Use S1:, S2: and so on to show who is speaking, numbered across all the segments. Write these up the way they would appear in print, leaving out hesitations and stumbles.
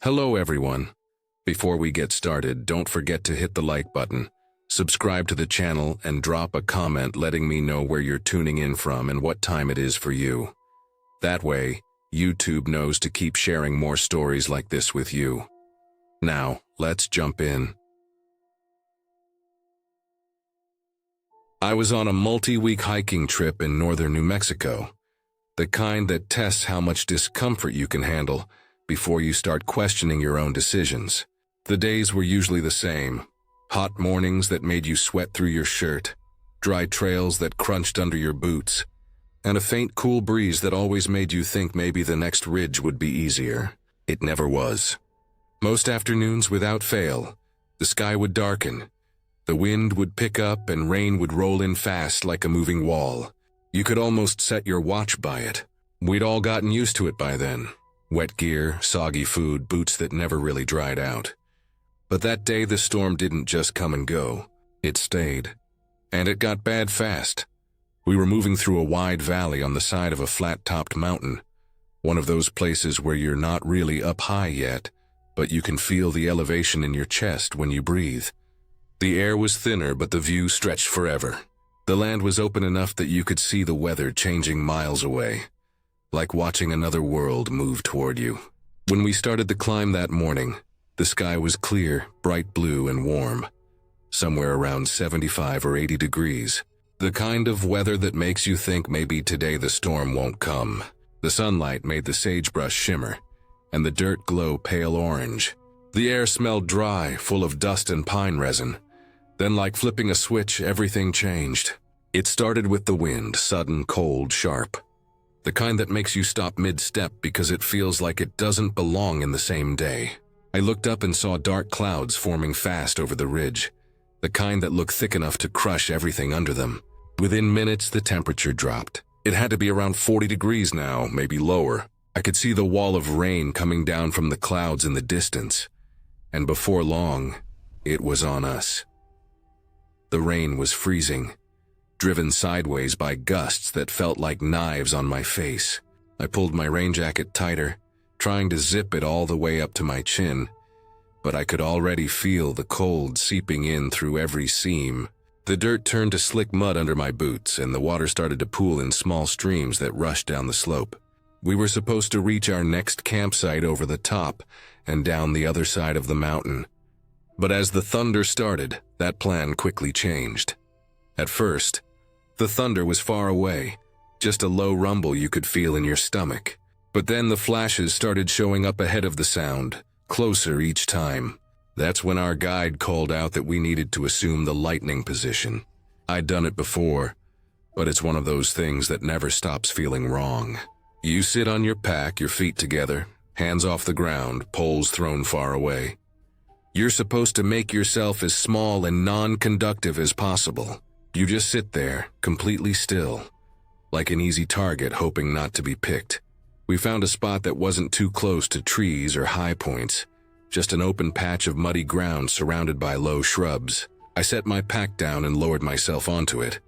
S1: Hello everyone. Before we get started, don't forget to hit the like button, subscribe to the channel, and drop a comment letting me know where you're tuning in from and what time it is for you. That way, YouTube knows to keep sharing more stories like this with you. Now, let's jump in. I was on a multi-week hiking trip in northern New Mexico, the kind that tests how much discomfort you can handle before you start questioning your own decisions. The days were usually the same. Hot mornings that made you sweat through your shirt, dry trails that crunched under your boots, and a faint cool breeze that always made you think maybe the next ridge would be easier. It never was. Most afternoons, without fail, the sky would darken, the wind would pick up, and rain would roll in fast like a moving wall. You could almost set your watch by it. We'd all gotten used to it by then. Wet gear, soggy food, boots that never really dried out. But that day the storm didn't just come and go. It stayed. And it got bad fast. We were moving through a wide valley on the side of a flat-topped mountain. One of those places where you're not really up high yet, but you can feel the elevation in your chest when you breathe. The air was thinner, but the view stretched forever. The land was open enough that you could see the weather changing miles away, like watching another world move toward you. When we started the climb that morning, the sky was clear, bright blue, and warm, somewhere around 75 or 80 degrees. The kind of weather that makes you think maybe today the storm won't come. The sunlight made the sagebrush shimmer, and the dirt glow pale orange. The air smelled dry, full of dust and pine resin. Then, like flipping a switch, everything changed. It started with the wind, sudden, cold, sharp. The kind that makes you stop mid-step because it feels like it doesn't belong in the same day. I looked up and saw dark clouds forming fast over the ridge, the kind that look thick enough to crush everything under them. Within minutes, the temperature dropped. It had to be around 40 degrees now, maybe lower. I could see the wall of rain coming down from the clouds in the distance. And before long, it was on us. The rain was freezing, driven sideways by gusts that felt like knives on my face. I pulled my rain jacket tighter, trying to zip it all the way up to my chin, but I could already feel the cold seeping in through every seam. The dirt turned to slick mud under my boots, and the water started to pool in small streams that rushed down the slope. We were supposed to reach our next campsite over the top and down the other side of the mountain. But as the thunder started, that plan quickly changed. At first, the thunder was far away, just a low rumble you could feel in your stomach. But then the flashes started showing up ahead of the sound, closer each time. That's when our guide called out that we needed to assume the lightning position. I'd done it before, but it's one of those things that never stops feeling wrong. You sit on your pack, your feet together, hands off the ground, poles thrown far away. You're supposed to make yourself as small and non-conductive as possible. You just sit there, completely still, like an easy target hoping not to be picked. We found a spot that wasn't too close to trees or high points, just an open patch of muddy ground surrounded by low shrubs. I set my pack down and lowered myself onto it,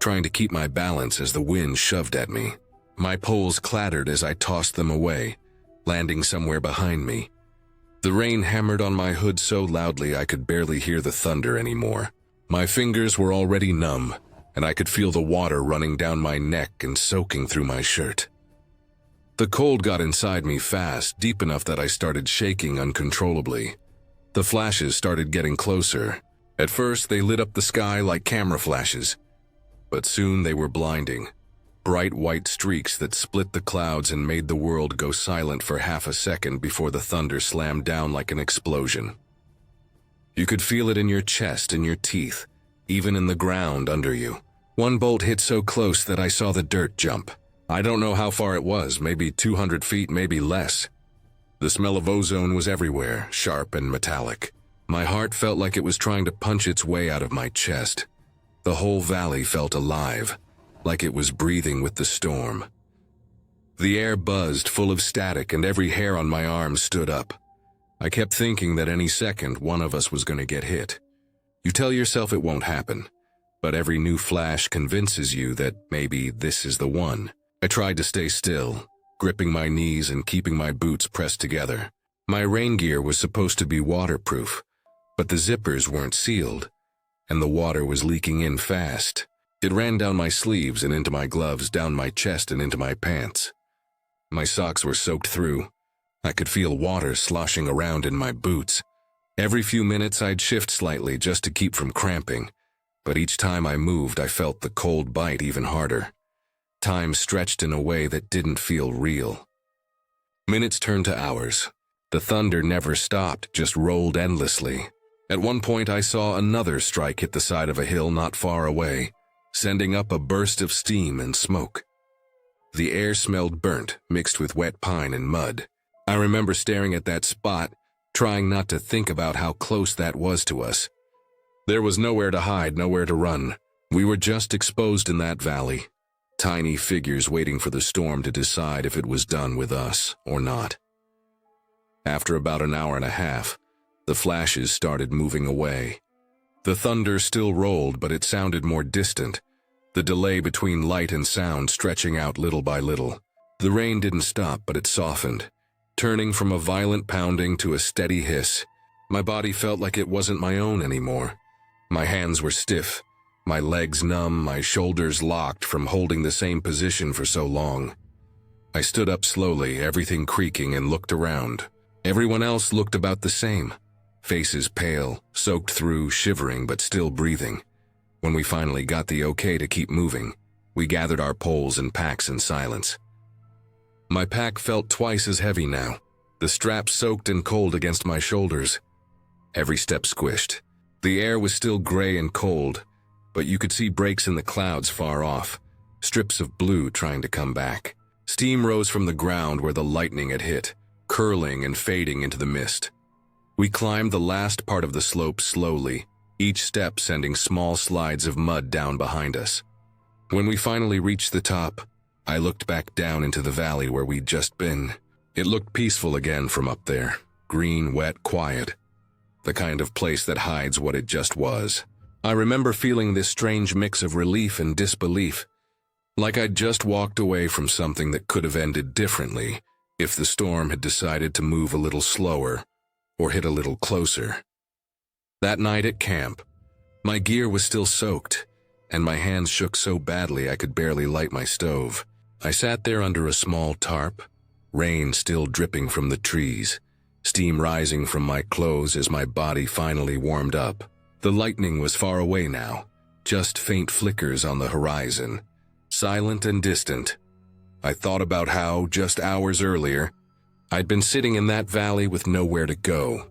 S1: trying to keep my balance as the wind shoved at me. My poles clattered as I tossed them away, landing somewhere behind me. The rain hammered on my hood so loudly I could barely hear the thunder anymore. My fingers were already numb, and I could feel the water running down my neck and soaking through my shirt. The cold got inside me fast, deep enough that I started shaking uncontrollably. The flashes started getting closer. At first, they lit up the sky like camera flashes, but soon they were blinding. Bright white streaks that split the clouds and made the world go silent for half a second before the thunder slammed down like an explosion. You could feel it in your chest and your teeth, even in the ground under you. One bolt hit so close that I saw the dirt jump. I don't know how far it was, maybe 200 feet, maybe less. The smell of ozone was everywhere, sharp and metallic. My heart felt like it was trying to punch its way out of my chest. The whole valley felt alive, like it was breathing with the storm. The air buzzed, full of static, and every hair on my arm stood up. I kept thinking that any second one of us was going to get hit. You tell yourself it won't happen, but every new flash convinces you that maybe this is the one. I tried to stay still, gripping my knees and keeping my boots pressed together. My rain gear was supposed to be waterproof, but the zippers weren't sealed, and the water was leaking in fast. It ran down my sleeves and into my gloves, down my chest and into my pants. My socks were soaked through. I could feel water sloshing around in my boots. Every few minutes I'd shift slightly just to keep from cramping, but each time I moved I felt the cold bite even harder. Time stretched in a way that didn't feel real. Minutes turned to hours. The thunder never stopped, just rolled endlessly. At one point I saw another strike hit the side of a hill not far away, sending up a burst of steam and smoke. The air smelled burnt, mixed with wet pine and mud. I remember staring at that spot, trying not to think about how close that was to us. There was nowhere to hide, nowhere to run. We were just exposed in that valley, tiny figures waiting for the storm to decide if it was done with us or not. After about an hour and a half, the flashes started moving away. The thunder still rolled, but it sounded more distant, the delay between light and sound stretching out little by little. The rain didn't stop, but it softened, turning from a violent pounding to a steady hiss. My body felt like it wasn't my own anymore. My hands were stiff, my legs numb, my shoulders locked from holding the same position for so long. I stood up slowly, everything creaking, and looked around. Everyone else looked about the same. Faces pale, soaked through, shivering but still breathing. When we finally got the okay to keep moving, we gathered our poles and packs in silence. My pack felt twice as heavy now, the strap soaked and cold against my shoulders. Every step squished. The air was still gray and cold, but you could see breaks in the clouds far off, strips of blue trying to come back. Steam rose from the ground where the lightning had hit, curling and fading into the mist. We climbed the last part of the slope slowly, each step sending small slides of mud down behind us. When we finally reached the top, I looked back down into the valley where we'd just been. It looked peaceful again from up there, green, wet, quiet. The kind of place that hides what it just was. I remember feeling this strange mix of relief and disbelief, like I'd just walked away from something that could have ended differently if the storm had decided to move a little slower or hit a little closer. That night at camp, my gear was still soaked, and my hands shook so badly I could barely light my stove. I sat there under a small tarp, rain still dripping from the trees, steam rising from my clothes as my body finally warmed up. The lightning was far away now, just faint flickers on the horizon, silent and distant. I thought about how, just hours earlier, I'd been sitting in that valley with nowhere to go,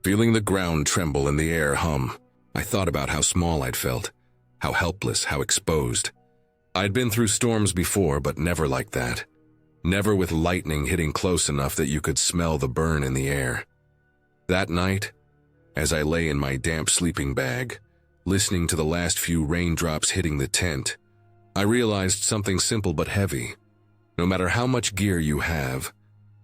S1: feeling the ground tremble and the air hum. I thought about how small I'd felt, how helpless, how exposed. I'd been through storms before, but never like that. Never with lightning hitting close enough that you could smell the burn in the air. That night, as I lay in my damp sleeping bag, listening to the last few raindrops hitting the tent, I realized something simple but heavy. No matter how much gear you have,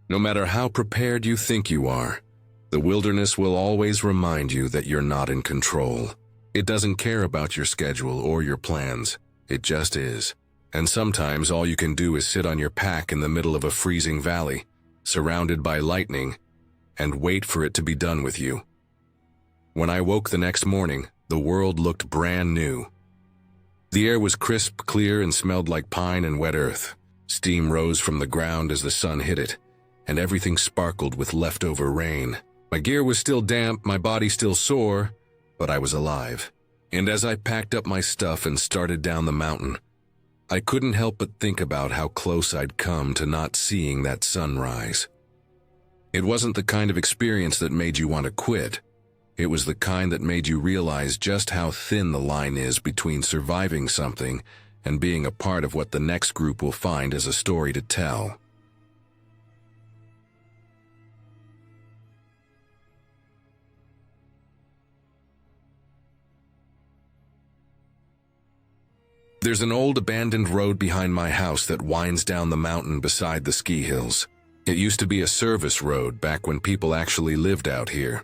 S1: no matter how prepared you think you are, the wilderness will always remind you that you're not in control. It doesn't care about your schedule or your plans. It just is. And sometimes all you can do is sit on your pack in the middle of a freezing valley, surrounded by lightning, and wait for it to be done with you. When I woke the next morning, the world looked brand new. The air was crisp, clear, and smelled like pine and wet earth. Steam rose from the ground as the sun hit it, and everything sparkled with leftover rain. My gear was still damp, my body still sore, but I was alive. And as I packed up my stuff and started down the mountain, I couldn't help but think about how close I'd come to not seeing that sunrise. It wasn't the kind of experience that made you want to quit. It was the kind that made you realize just how thin the line is between surviving something and being a part of what the next group will find as a story to tell. There's an old abandoned road behind my house that winds down the mountain beside the ski hills. It used to be a service road back when people actually lived out here,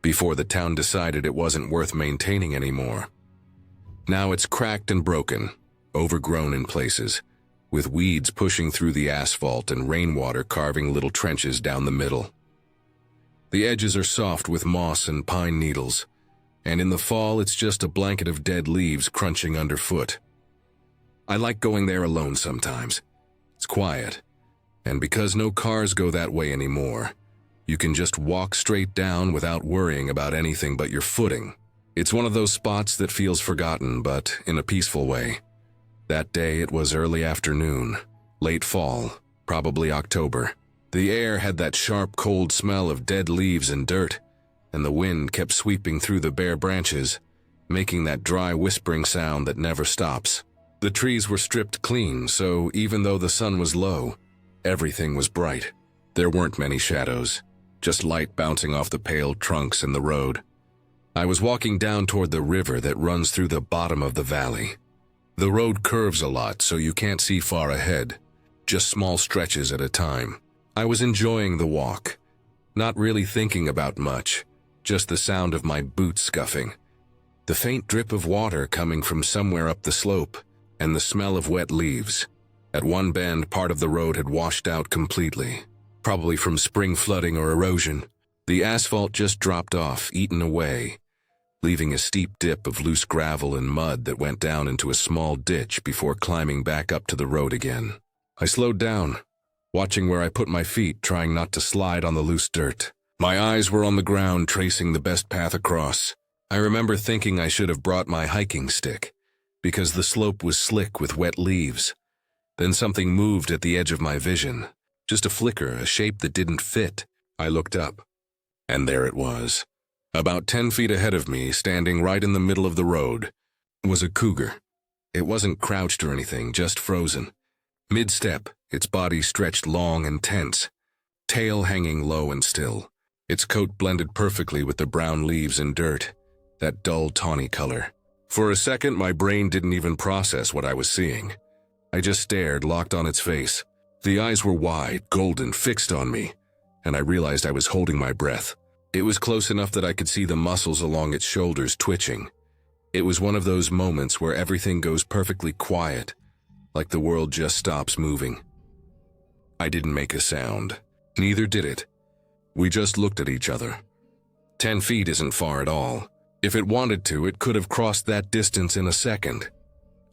S1: before the town decided it wasn't worth maintaining anymore. Now it's cracked and broken, overgrown in places, with weeds pushing through the asphalt and rainwater carving little trenches down the middle. The edges are soft with moss and pine needles, and in the fall it's just a blanket of dead leaves crunching underfoot. I like going there alone sometimes. It's quiet, and because no cars go that way anymore, you can just walk straight down without worrying about anything but your footing. It's one of those spots that feels forgotten, but in a peaceful way. That day it was early afternoon, late fall, probably October. The air had that sharp, cold smell of dead leaves and dirt, and the wind kept sweeping through the bare branches, making that dry whispering sound that never stops. The trees were stripped clean, so even though the sun was low, everything was bright. There weren't many shadows, just light bouncing off the pale trunks and the road. I was walking down toward the river that runs through the bottom of the valley. The road curves a lot, so you can't see far ahead, just small stretches at a time. I was enjoying the walk, not really thinking about much, just the sound of my boots scuffing, the faint drip of water coming from somewhere up the slope, and the smell of wet leaves. At one bend, part of the road had washed out completely, probably from spring flooding or erosion. The asphalt just dropped off, eaten away, leaving a steep dip of loose gravel and mud that went down into a small ditch before climbing back up to the road again. I slowed down, watching where I put my feet, trying not to slide on the loose dirt. My eyes were on the ground, tracing the best path across. I remember thinking I should have brought my hiking stick, because the slope was slick with wet leaves. Then something moved at the edge of my vision. Just a flicker, a shape that didn't fit. I looked up, and there it was. About 10 feet ahead of me, standing right in the middle of the road, was a cougar. It wasn't crouched or anything, just frozen. Mid-step, its body stretched long and tense, tail hanging low and still. Its coat blended perfectly with the brown leaves and dirt, that dull tawny color. For a second, my brain didn't even process what I was seeing. I just stared, locked on its face. The eyes were wide, golden, fixed on me, and I realized I was holding my breath. It was close enough that I could see the muscles along its shoulders twitching. It was one of those moments where everything goes perfectly quiet, like the world just stops moving. I didn't make a sound. Neither did it. We just looked at each other. 10 feet isn't far at all. If it wanted to, it could have crossed that distance in a second.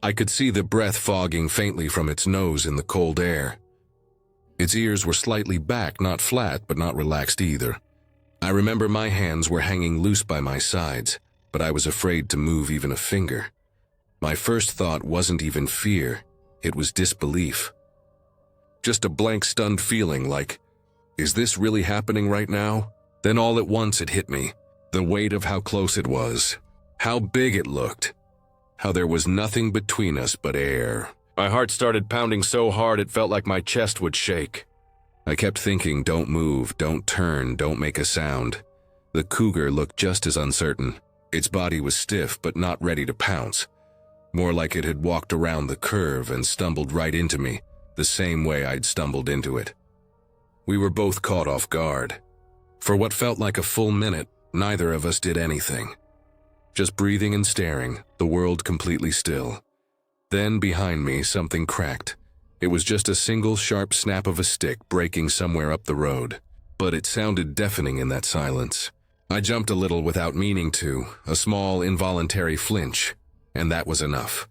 S1: I could see the breath fogging faintly from its nose in the cold air. Its ears were slightly back, not flat, but not relaxed either. I remember my hands were hanging loose by my sides, but I was afraid to move even a finger. My first thought wasn't even fear, it was disbelief. Just a blank, stunned feeling like, is this really happening right now? Then all at once it hit me. The weight of how close it was, how big it looked, how there was nothing between us but air. My heart started pounding so hard it felt like my chest would shake. I kept thinking, don't move, don't turn, don't make a sound. The cougar looked just as uncertain. Its body was stiff but not ready to pounce. More like it had walked around the curve and stumbled right into me, the same way I'd stumbled into it. We were both caught off guard. For what felt like a full minute, neither of us did anything. Just breathing and staring, the world completely still. Then behind me, something cracked. It was just a single sharp snap of a stick breaking somewhere up the road, but it sounded deafening in that silence. I jumped a little without meaning to, a small involuntary flinch, and that was enough.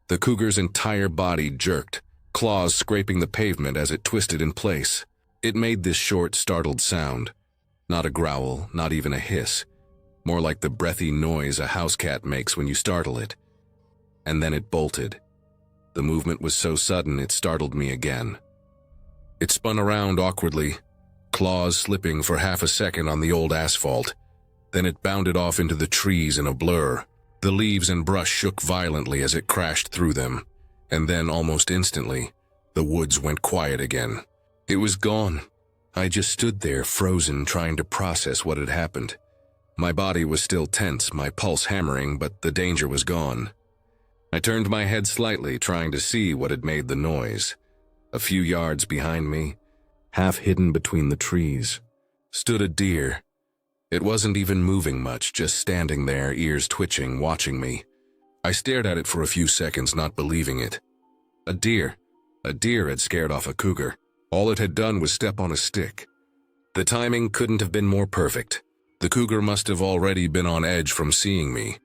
S1: The cougar's entire body jerked, claws scraping the pavement as it twisted in place. It made this short, startled sound. Not a growl, not even a hiss. More like the breathy noise a house cat makes when you startle it. And then it bolted. The movement was so sudden it startled me again. It spun around awkwardly, claws slipping for half a second on the old asphalt. Then it bounded off into the trees in a blur. The leaves and brush shook violently as it crashed through them. And then, almost instantly, the woods went quiet again. It was gone. I just stood there, frozen, trying to process what had happened. My body was still tense, my pulse hammering, but the danger was gone. I turned my head slightly, trying to see what had made the noise. A few yards behind me, half hidden between the trees, stood a deer. It wasn't even moving much, just standing there, ears twitching, watching me. I stared at it for a few seconds, not believing it. A deer. A deer had scared off a cougar. All it had done was step on a stick. The timing couldn't have been more perfect. The cougar must have already been on edge from seeing me,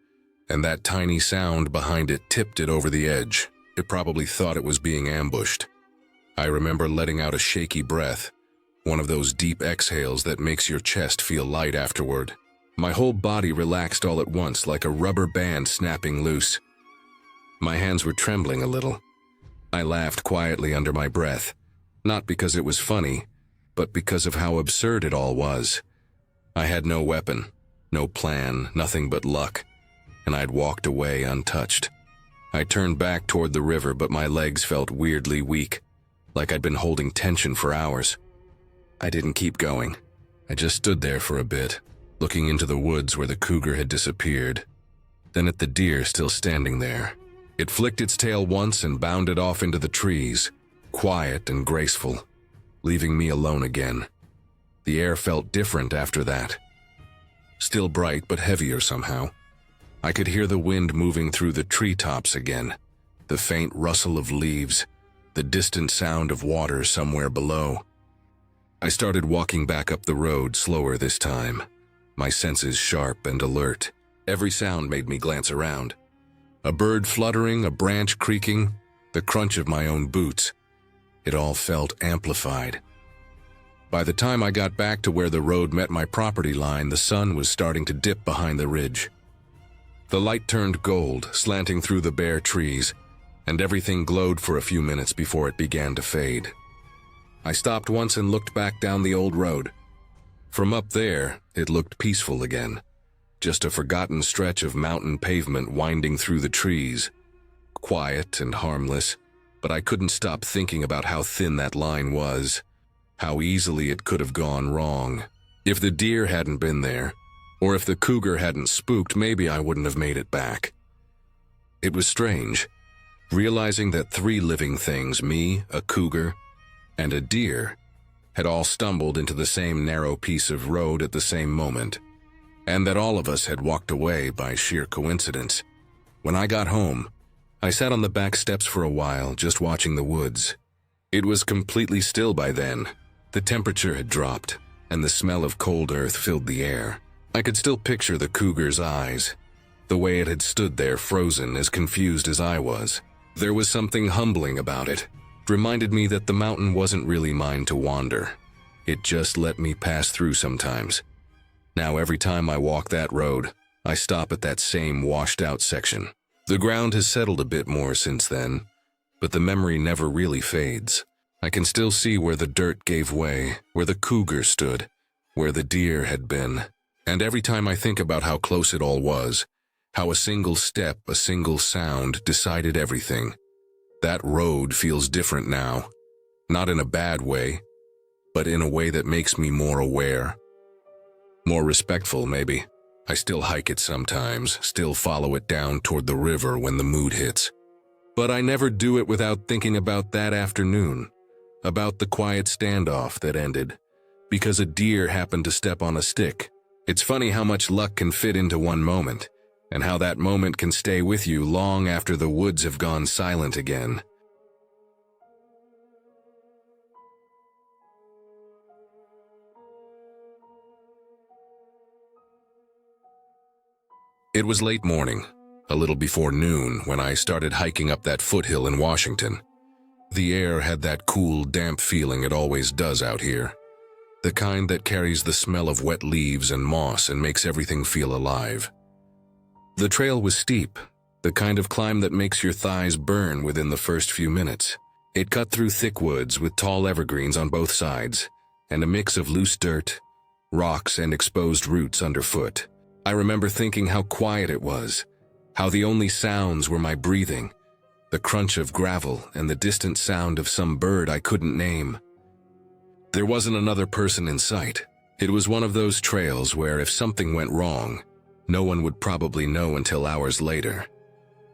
S1: and that tiny sound behind it tipped it over the edge. It probably thought it was being ambushed. I remember letting out a shaky breath, one of those deep exhales that makes your chest feel light afterward. My whole body relaxed all at once like a rubber band snapping loose. My hands were trembling a little. I laughed quietly under my breath, not because it was funny, but because of how absurd it all was. I had no weapon, no plan, nothing but luck, and I'd walked away untouched. I turned back toward the river, but my legs felt weirdly weak, like I'd been holding tension for hours. I didn't keep going. I just stood there for a bit, looking into the woods where the cougar had disappeared, then at the deer still standing there. It flicked its tail once and bounded off into the trees, quiet and graceful, leaving me alone again. The air felt different after that. Still bright, but heavier somehow. I could hear the wind moving through the treetops again, the faint rustle of leaves, the distant sound of water somewhere below. I started walking back up the road, slower this time, my senses sharp and alert. Every sound made me glance around. A bird fluttering, a branch creaking, the crunch of my own boots. It all felt amplified. By the time I got back to where the road met my property line, the sun was starting to dip behind the ridge. The light turned gold, slanting through the bare trees, and everything glowed for a few minutes before it began to fade. I stopped once and looked back down the old road. From up there, it looked peaceful again. Just a forgotten stretch of mountain pavement winding through the trees. Quiet and harmless, but I couldn't stop thinking about how thin that line was, how easily it could have gone wrong. If the deer hadn't been there, or if the cougar hadn't spooked, maybe I wouldn't have made it back. It was strange, realizing that 3 living things, me, a cougar, and a deer, had all stumbled into the same narrow piece of road at the same moment, and that all of us had walked away by sheer coincidence. When I got home, I sat on the back steps for a while, just watching the woods. It was completely still by then. The temperature had dropped, and the smell of cold earth filled the air. I could still picture the cougar's eyes, the way it had stood there frozen, as confused as I was. There was something humbling about it. It reminded me that the mountain wasn't really mine to wander. It just let me pass through sometimes. Now every time I walk that road, I stop at that same washed-out section. The ground has settled a bit more since then, but the memory never really fades. I can still see where the dirt gave way, where the cougar stood, where the deer had been. And every time I think about how close it all was, how a single step, a single sound decided everything, that road feels different now. Not in a bad way, but in a way that makes me more aware. More respectful, maybe. I still hike it sometimes, still follow it down toward the river when the mood hits. But I never do it without thinking about that afternoon, about the quiet standoff that ended, because a deer happened to step on a stick. It's funny how much luck can fit into one moment, and how that moment can stay with you long after the woods have gone silent again. It was late morning, a little before noon, when I started hiking up that foothill in Washington. The air had that cool, damp feeling it always does out here. The kind that carries the smell of wet leaves and moss and makes everything feel alive. The trail was steep, the kind of climb that makes your thighs burn within the first few minutes. It cut through thick woods with tall evergreens on both sides, and a mix of loose dirt, rocks, and exposed roots underfoot. I remember thinking how quiet it was, how the only sounds were my breathing, the crunch of gravel, and the distant sound of some bird I couldn't name. There wasn't another person in sight. It was one of those trails where if something went wrong, no one would probably know until hours later.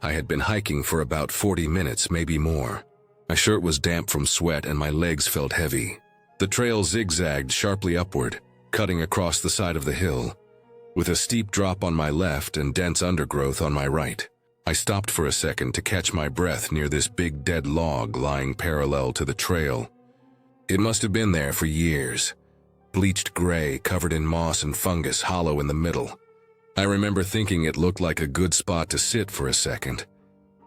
S1: I had been hiking for about 40 minutes, maybe more. My shirt was damp from sweat and my legs felt heavy. The trail zigzagged sharply upward, cutting across the side of the hill, with a steep drop on my left and dense undergrowth on my right. I stopped for a second to catch my breath near this big dead log lying parallel to the trail. It must have been there for years, bleached gray, covered in moss and fungus, hollow in the middle. I remember thinking it looked like a good spot to sit for a second,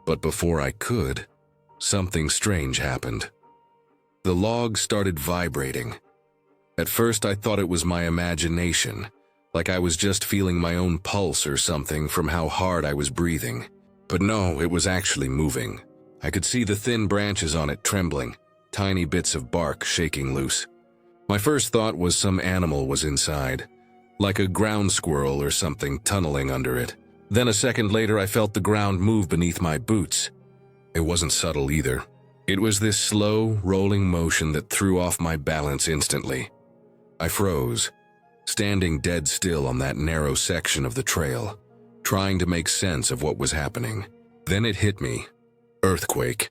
S1: but before I could, something strange happened. The log started vibrating. At first I thought it was my imagination, like I was just feeling my own pulse or something from how hard I was breathing. But no, it was actually moving. I could see the thin branches on it trembling, tiny bits of bark shaking loose. My first thought was some animal was inside, like a ground squirrel or something tunneling under it. Then a second later I felt the ground move beneath my boots. It wasn't subtle either. It was this slow, rolling motion that threw off my balance instantly. I froze, standing dead still on that narrow section of the trail, trying to make sense of what was happening. Then it hit me. Earthquake.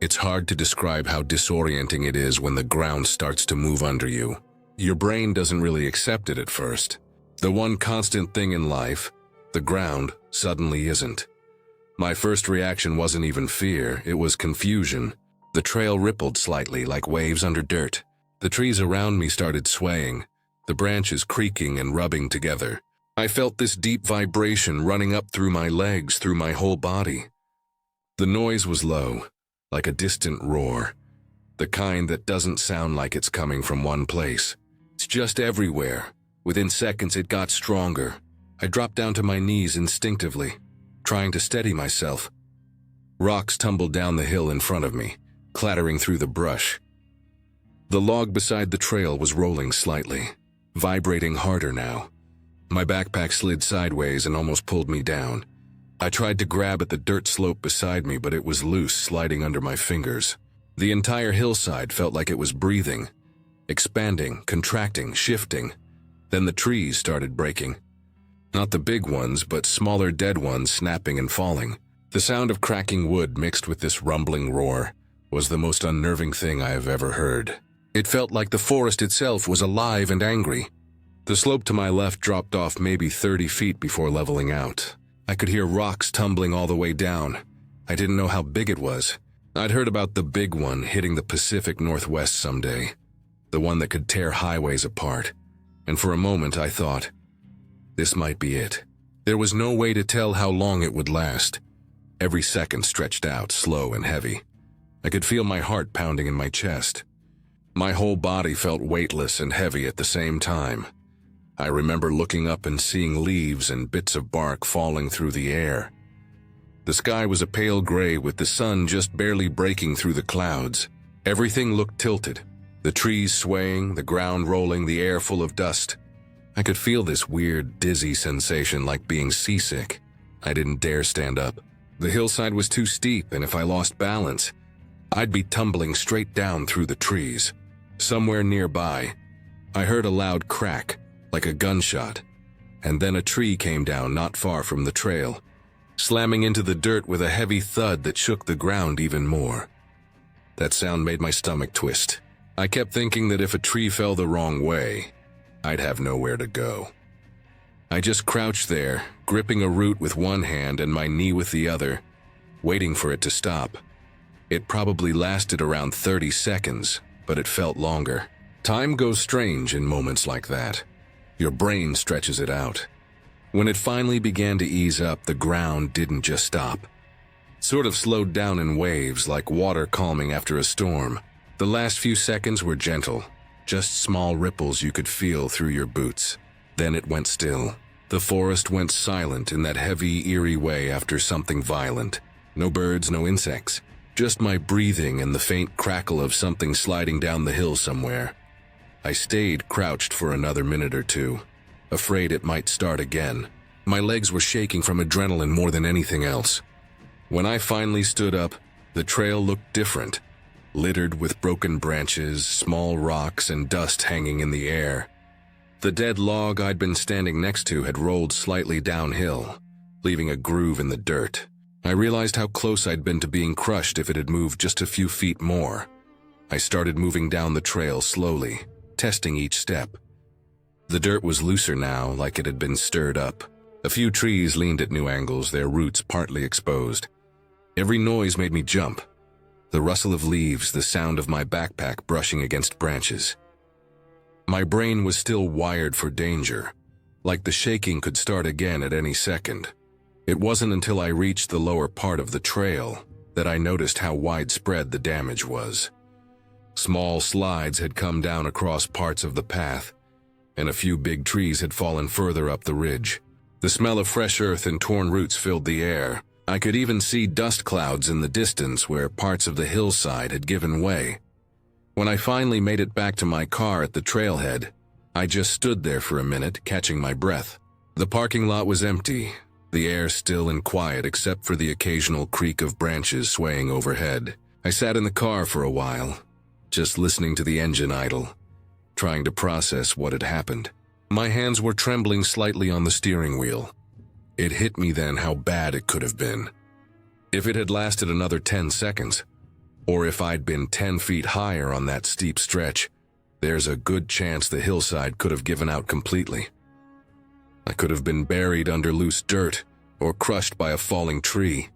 S1: It's hard to describe how disorienting it is when the ground starts to move under you. Your brain doesn't really accept it at first. The one constant thing in life, the ground, suddenly isn't. My first reaction wasn't even fear, it was confusion. The trail rippled slightly like waves under dirt. The trees around me started swaying, the branches creaking and rubbing together. I felt this deep vibration running up through my legs, through my whole body. The noise was low, like a distant roar, the kind that doesn't sound like it's coming from one place. It's just everywhere. Within seconds it got stronger. I dropped down to my knees instinctively, trying to steady myself. Rocks tumbled down the hill in front of me, clattering through the brush. The log beside the trail was rolling slightly, vibrating harder now. My backpack slid sideways and almost pulled me down. I tried to grab at the dirt slope beside me, but it was loose, sliding under my fingers. The entire hillside felt like it was breathing, expanding, contracting, shifting. Then the trees started breaking. Not the big ones, but smaller dead ones snapping and falling. The sound of cracking wood mixed with this rumbling roar was the most unnerving thing I have ever heard. It felt like the forest itself was alive and angry. The slope to my left dropped off maybe 30 feet before leveling out. I could hear rocks tumbling all the way down. I didn't know how big it was. I'd heard about the big one hitting the Pacific Northwest someday, the one that could tear highways apart. And for a moment I thought, this might be it. There was no way to tell how long it would last. Every second stretched out, slow and heavy. I could feel my heart pounding in my chest. My whole body felt weightless and heavy at the same time. I remember looking up and seeing leaves and bits of bark falling through the air. The sky was a pale gray with the sun just barely breaking through the clouds. Everything looked tilted. The trees swaying, the ground rolling, the air full of dust. I could feel this weird, dizzy sensation like being seasick. I didn't dare stand up. The hillside was too steep, and if I lost balance, I'd be tumbling straight down through the trees. Somewhere nearby, I heard a loud crack, like a gunshot, and then a tree came down not far from the trail, slamming into the dirt with a heavy thud that shook the ground even more. That sound made my stomach twist. I kept thinking that if a tree fell the wrong way, I'd have nowhere to go. I just crouched there, gripping a root with one hand and my knee with the other, waiting for it to stop. It probably lasted around 30 seconds, but it felt longer. Time goes strange in moments like that. Your brain stretches it out. When it finally began to ease up, the ground didn't just stop. It sort of slowed down in waves, like water calming after a storm. The last few seconds were gentle, just small ripples you could feel through your boots. Then it went still. The forest went silent in that heavy, eerie way after something violent. No birds, no insects. Just my breathing and the faint crackle of something sliding down the hill somewhere. I stayed crouched for another minute or two, afraid it might start again. My legs were shaking from adrenaline more than anything else. When I finally stood up, the trail looked different, littered with broken branches, small rocks, and dust hanging in the air. The dead log I'd been standing next to had rolled slightly downhill, leaving a groove in the dirt. I realized how close I'd been to being crushed if it had moved just a few feet more. I started moving down the trail slowly, testing each step. The dirt was looser now, like it had been stirred up. A few trees leaned at new angles, their roots partly exposed. Every noise made me jump. The rustle of leaves, the sound of my backpack brushing against branches. My brain was still wired for danger, like the shaking could start again at any second. It wasn't until I reached the lower part of the trail that I noticed how widespread the damage was. Small slides had come down across parts of the path, and a few big trees had fallen further up the ridge. The smell of fresh earth and torn roots filled the air. I could even see dust clouds in the distance where parts of the hillside had given way. When I finally made it back to my car at the trailhead, I just stood there for a minute, catching my breath. The parking lot was empty, the air still and quiet except for the occasional creak of branches swaying overhead. I sat in the car for a while, just listening to the engine idle, trying to process what had happened. My hands were trembling slightly on the steering wheel. It hit me then how bad it could have been. If it had lasted another 10 seconds, or if I'd been 10 feet higher on that steep stretch, there's a good chance the hillside could have given out completely. I could have been buried under loose dirt or crushed by a falling tree.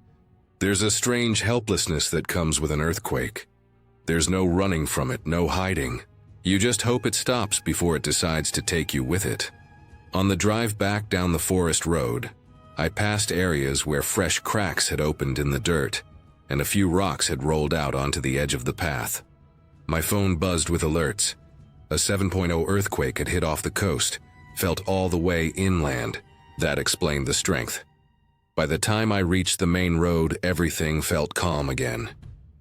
S1: There's a strange helplessness that comes with an earthquake. There's no running from it, no hiding. You just hope it stops before it decides to take you with it. On the drive back down the forest road, I passed areas where fresh cracks had opened in the dirt, and a few rocks had rolled out onto the edge of the path. My phone buzzed with alerts. A 7.0 earthquake had hit off the coast, felt all the way inland. That explained the strength. By the time I reached the main road, everything felt calm again.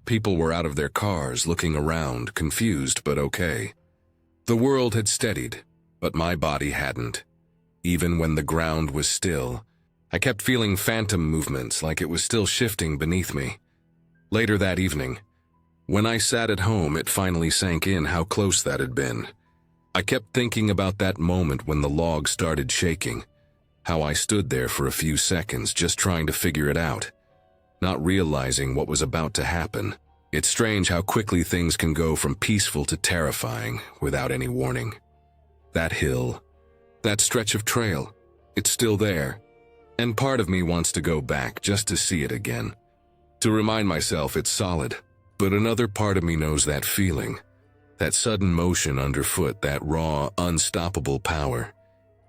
S1: People were out of their cars, looking around, confused but okay. The world had steadied, but my body hadn't. Even when the ground was still, I kept feeling phantom movements like it was still shifting beneath me. Later that evening, when I sat at home, it finally sank in how close that had been. I kept thinking about that moment when the log started shaking, how I stood there for a few seconds just trying to figure it out, not realizing what was about to happen. It's strange how quickly things can go from peaceful to terrifying without any warning. That hill, that stretch of trail, it's still there, and part of me wants to go back just to see it again, to remind myself it's solid. But another part of me knows that feeling, that sudden motion underfoot, that raw, unstoppable power,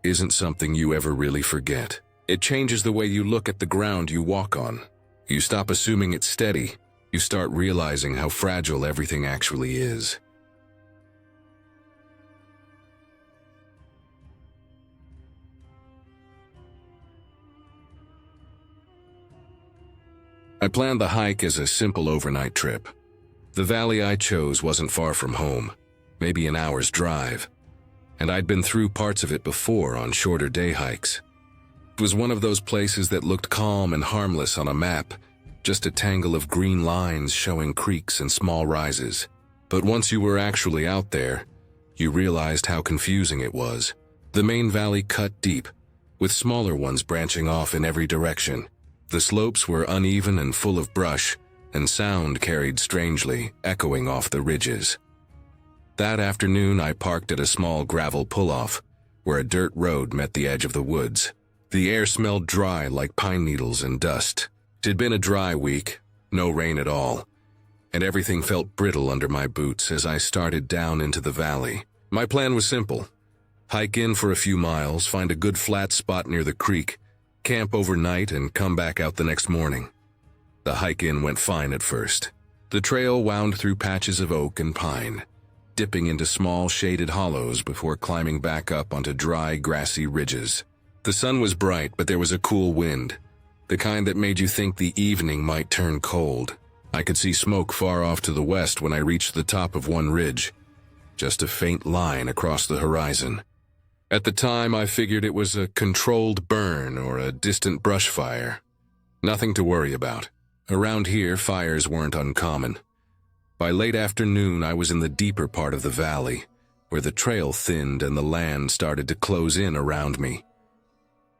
S1: isn't something you ever really forget. It changes the way you look at the ground you walk on. You stop assuming it's steady. You start realizing how fragile everything actually is. I planned the hike as a simple overnight trip. The valley I chose wasn't far from home, maybe an hour's drive, and I'd been through parts of it before on shorter day hikes. It was one of those places that looked calm and harmless on a map, just a tangle of green lines showing creeks and small rises. But once you were actually out there, you realized how confusing it was. The main valley cut deep, with smaller ones branching off in every direction. The slopes were uneven and full of brush, and sound carried strangely, echoing off the ridges. That afternoon, I parked at a small gravel pull-off, where a dirt road met the edge of the woods. The air smelled dry like pine needles and dust. It had been a dry week, no rain at all, and everything felt brittle under my boots as I started down into the valley. My plan was simple: hike in for a few miles, find a good flat spot near the creek, camp overnight, and come back out the next morning. The hike in went fine at first. The trail wound through patches of oak and pine, dipping into small shaded hollows before climbing back up onto dry, grassy ridges. The sun was bright, but there was a cool wind, the kind that made you think the evening might turn cold. I could see smoke far off to the west when I reached the top of one ridge, just a faint line across the horizon. At the time, I figured it was a controlled burn or a distant brush fire. Nothing to worry about. Around here, fires weren't uncommon. By late afternoon, I was in the deeper part of the valley, where the trail thinned and the land started to close in around me.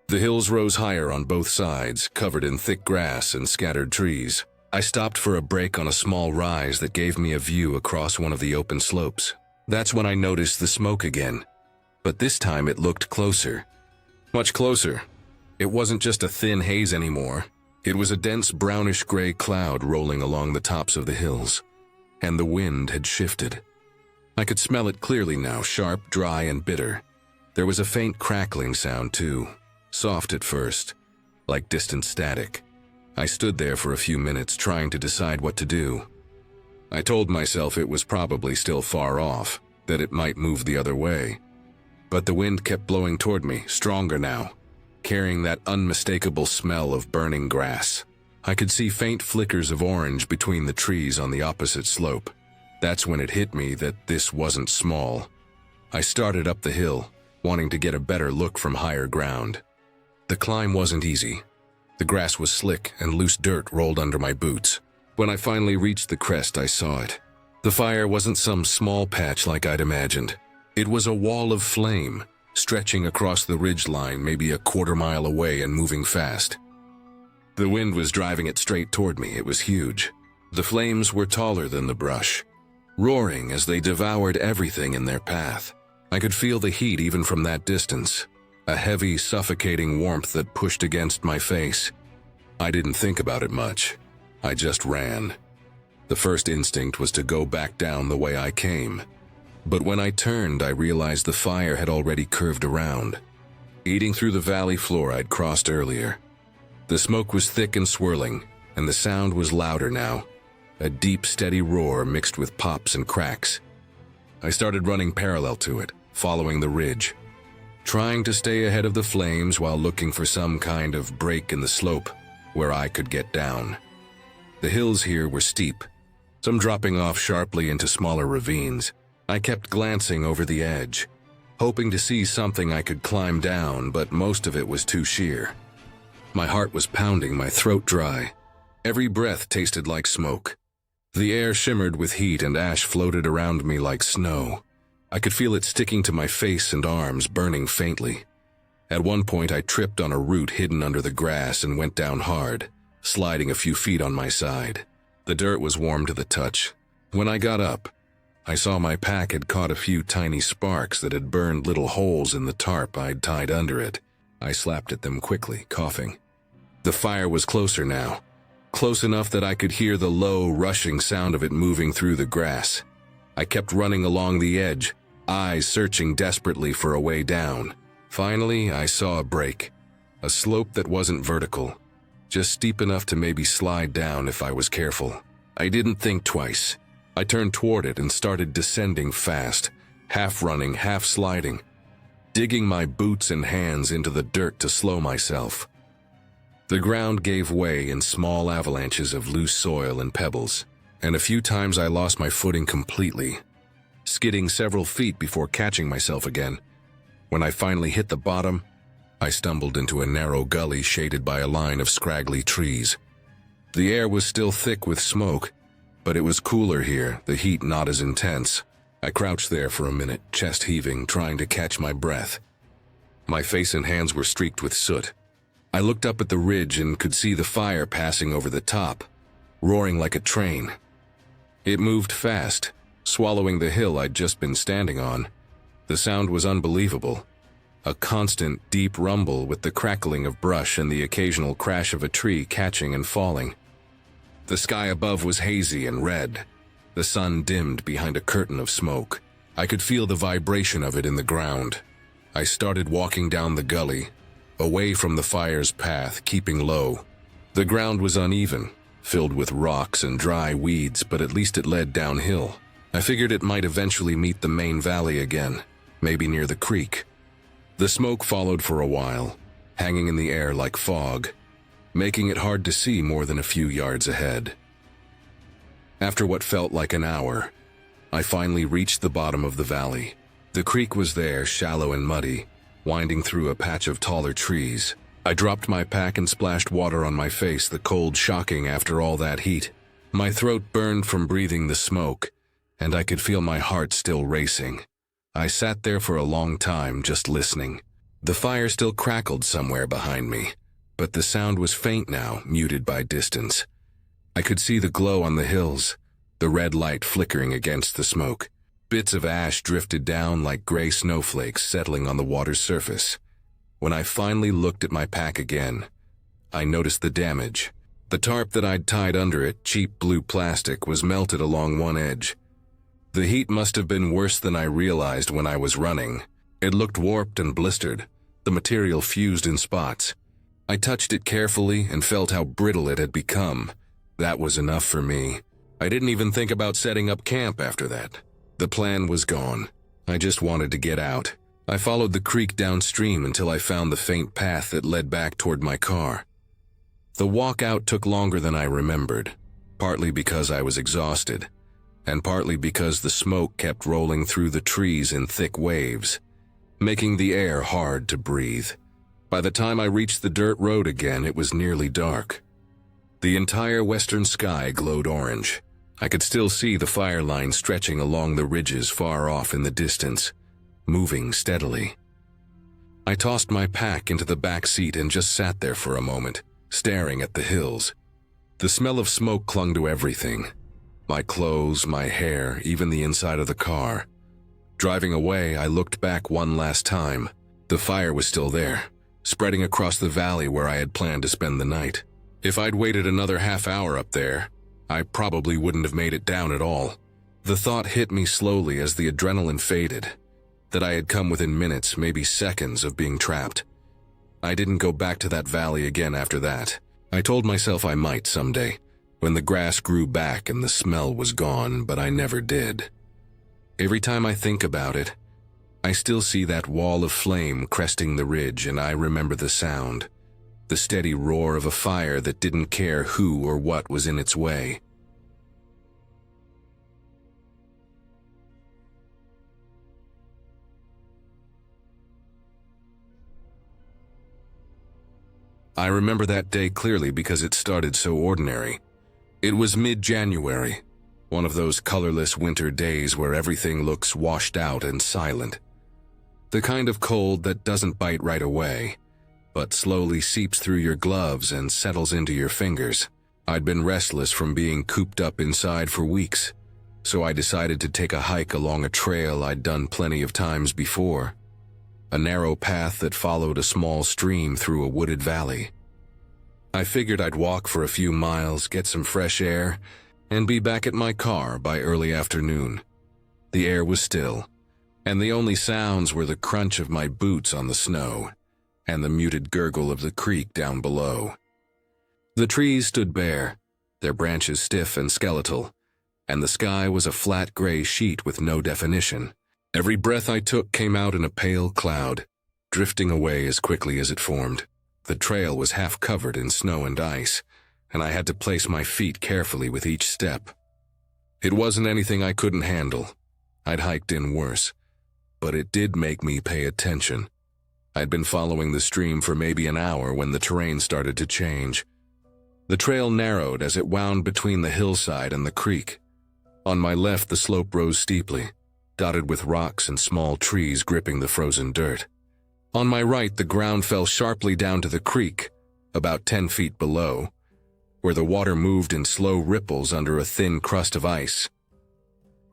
S1: The hills rose higher on both sides, covered in thick grass and scattered trees. I stopped for a break on a small rise that gave me a view across one of the open slopes. That's when I noticed the smoke again, but this time it looked closer. Much closer. It wasn't just a thin haze anymore. It was a dense brownish-gray cloud rolling along the tops of the hills, and the wind had shifted. I could smell it clearly now, sharp, dry, and bitter. There was a faint crackling sound too, soft at first, like distant static. I stood there for a few minutes trying to decide what to do. I told myself it was probably still far off, that it might move the other way. But the wind kept blowing toward me, stronger now, carrying that unmistakable smell of burning grass. I could see faint flickers of orange between the trees on the opposite slope. That's when it hit me that this wasn't small. I started up the hill, wanting to get a better look from higher ground. The climb wasn't easy. The grass was slick and loose dirt rolled under my boots. When I finally reached the crest, I saw it. The fire wasn't some small patch like I'd imagined. It was a wall of flame, stretching across the ridgeline maybe a quarter-mile away and moving fast. The wind was driving it straight toward me. It was huge. The flames were taller than the brush, roaring as they devoured everything in their path. I could feel the heat even from that distance, a heavy, suffocating warmth that pushed against my face. I didn't think about it much. I just ran. The first instinct was to go back down the way I came. But when I turned, I realized the fire had already curved around, eating through the valley floor I'd crossed earlier. The smoke was thick and swirling, and the sound was louder now, a deep, steady roar mixed with pops and cracks. I started running parallel to it, following the ridge, trying to stay ahead of the flames while looking for some kind of break in the slope where I could get down. The hills here were steep, some dropping off sharply into smaller ravines. I kept glancing over the edge, hoping to see something I could climb down, but most of it was too sheer. My heart was pounding, my throat dry. Every breath tasted like smoke. The air shimmered with heat and ash floated around me like snow. I could feel it sticking to my face and arms, burning faintly. At one point I tripped on a root hidden under the grass and went down hard, sliding a few feet on my side. The dirt was warm to the touch. When I got up, I saw my pack had caught a few tiny sparks that had burned little holes in the tarp I'd tied under it. I slapped at them quickly, coughing. The fire was closer now, close enough that I could hear the low, rushing sound of it moving through the grass. I kept running along the edge, eyes searching desperately for a way down. Finally, I saw a break, a slope that wasn't vertical, just steep enough to maybe slide down if I was careful. I didn't think twice. I turned toward it and started descending fast, half running, half sliding, digging my boots and hands into the dirt to slow myself. The ground gave way in small avalanches of loose soil and pebbles, and a few times I lost my footing completely, skidding several feet before catching myself again. When I finally hit the bottom, I stumbled into a narrow gully shaded by a line of scraggly trees. The air was still thick with smoke, but it was cooler here, the heat not as intense. I crouched there for a minute, chest heaving, trying to catch my breath. My face and hands were streaked with soot. I looked up at the ridge and could see the fire passing over the top, roaring like a train. It moved fast, swallowing the hill I'd just been standing on. The sound was unbelievable. A constant, deep rumble with the crackling of brush and the occasional crash of a tree catching and falling. The sky above was hazy and red. The sun dimmed behind a curtain of smoke. I could feel the vibration of it in the ground. I started walking down the gully, away from the fire's path, keeping low. The ground was uneven, filled with rocks and dry weeds, but at least it led downhill. I figured it might eventually meet the main valley again, maybe near the creek. The smoke followed for a while, hanging in the air like fog, making it hard to see more than a few yards ahead. After what felt like an hour, I finally reached the bottom of the valley. The creek was there, shallow and muddy, winding through a patch of taller trees. I dropped my pack and splashed water on my face, the cold shocking after all that heat. My throat burned from breathing the smoke, and I could feel my heart still racing. I sat there for a long time, just listening. The fire still crackled somewhere behind me, but the sound was faint now, muted by distance. I could see the glow on the hills, the red light flickering against the smoke. Bits of ash drifted down like gray snowflakes settling on the water's surface. When I finally looked at my pack again, I noticed the damage. The tarp that I'd tied under it, cheap blue plastic, was melted along one edge. The heat must have been worse than I realized when I was running. It looked warped and blistered, the material fused in spots. I touched it carefully and felt how brittle it had become. That was enough for me. I didn't even think about setting up camp after that. The plan was gone. I just wanted to get out. I followed the creek downstream until I found the faint path that led back toward my car. The walk out took longer than I remembered, partly because I was exhausted, and partly because the smoke kept rolling through the trees in thick waves, making the air hard to breathe. By the time I reached the dirt road again, it was nearly dark. The entire western sky glowed orange. I could still see the fire line stretching along the ridges far off in the distance, moving steadily. I tossed my pack into the back seat and just sat there for a moment, staring at the hills. The smell of smoke clung to everything. My clothes, my hair, even the inside of the car. Driving away, I looked back one last time. The fire was still there, spreading across the valley where I had planned to spend the night. If I'd waited another half hour up there, I probably wouldn't have made it down at all. The thought hit me slowly as the adrenaline faded, that I had come within minutes, maybe seconds, of being trapped. I didn't go back to that valley again after that. I told myself I might someday, when the grass grew back and the smell was gone, but I never did. Every time I think about it, I still see that wall of flame cresting the ridge, and I remember the sound, the steady roar of a fire that didn't care who or what was in its way. I remember that day clearly because it started so ordinary. It was mid-January, one of those colorless winter days where everything looks washed out and silent. The kind of cold that doesn't bite right away, but slowly seeps through your gloves and settles into your fingers. I'd been restless from being cooped up inside for weeks, so I decided to take a hike along a trail I'd done plenty of times before. A narrow path that followed a small stream through a wooded valley. I figured I'd walk for a few miles, get some fresh air, and be back at my car by early afternoon. The air was still, and the only sounds were the crunch of my boots on the snow and the muted gurgle of the creek down below. The trees stood bare, their branches stiff and skeletal, and the sky was a flat gray sheet with no definition. Every breath I took came out in a pale cloud, drifting away as quickly as it formed. The trail was half covered in snow and ice, and I had to place my feet carefully with each step. It wasn't anything I couldn't handle. I'd hiked in worse, but it did make me pay attention. I'd been following the stream for maybe an hour when the terrain started to change. The trail narrowed as it wound between the hillside and the creek. On my left, the slope rose steeply, dotted with rocks and small trees gripping the frozen dirt. On my right, the ground fell sharply down to the creek, about 10 feet below, where the water moved in slow ripples under a thin crust of ice.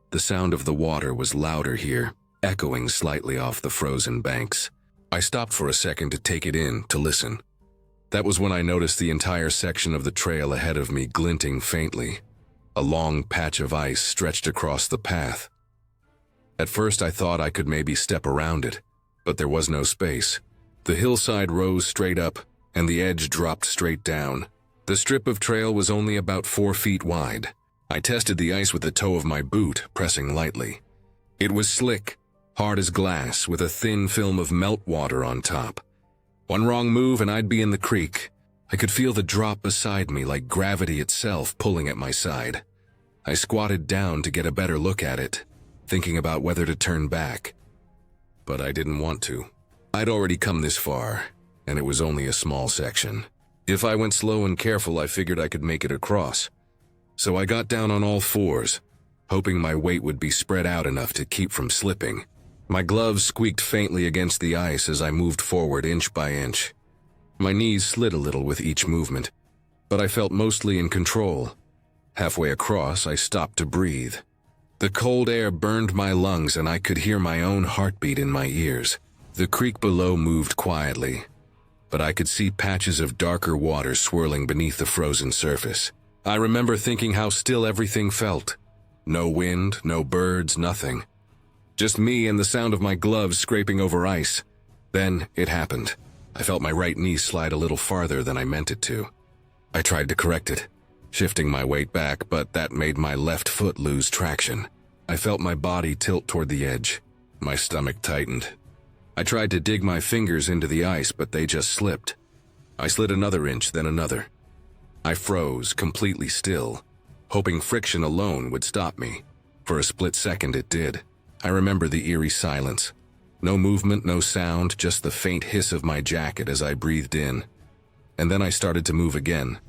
S1: The sound of the water was louder here, echoing slightly off the frozen banks. I stopped for a second to take it in, to listen. That was when I noticed the entire section of the trail ahead of me glinting faintly. A long patch of ice stretched across the path. At first I thought I could maybe step around it, but there was no space. The hillside rose straight up, and the edge dropped straight down. The strip of trail was only about 4 feet wide. I tested the ice with the toe of my boot, pressing lightly. It was slick, hard as glass, with a thin film of meltwater on top. One wrong move and I'd be in the creek. I could feel the drop beside me like gravity itself pulling at my side. I squatted down to get a better look at it, thinking about whether to turn back. But I didn't want to. I'd already come this far, and it was only a small section. If I went slow and careful, I figured I could make it across. So I got down on all fours, hoping my weight would be spread out enough to keep from slipping. My gloves squeaked faintly against the ice as I moved forward inch by inch. My knees slid a little with each movement, but I felt mostly in control. Halfway across, I stopped to breathe. The cold air burned my lungs and I could hear my own heartbeat in my ears. The creek below moved quietly, but I could see patches of darker water swirling beneath the frozen surface. I remember thinking how still everything felt. No wind, no birds, nothing. Just me and the sound of my gloves scraping over ice. Then it happened. I felt my right knee slide a little farther than I meant it to. I tried to correct it, shifting my weight back, but that made my left foot lose traction. I felt my body tilt toward the edge. My stomach tightened. I tried to dig my fingers into the ice, but they just slipped. I slid another inch, then another. I froze, completely still, hoping friction alone would stop me. For a split second it did. I remember the eerie silence. No movement, no sound, just the faint hiss of my jacket as I breathed in. And then I started to move again.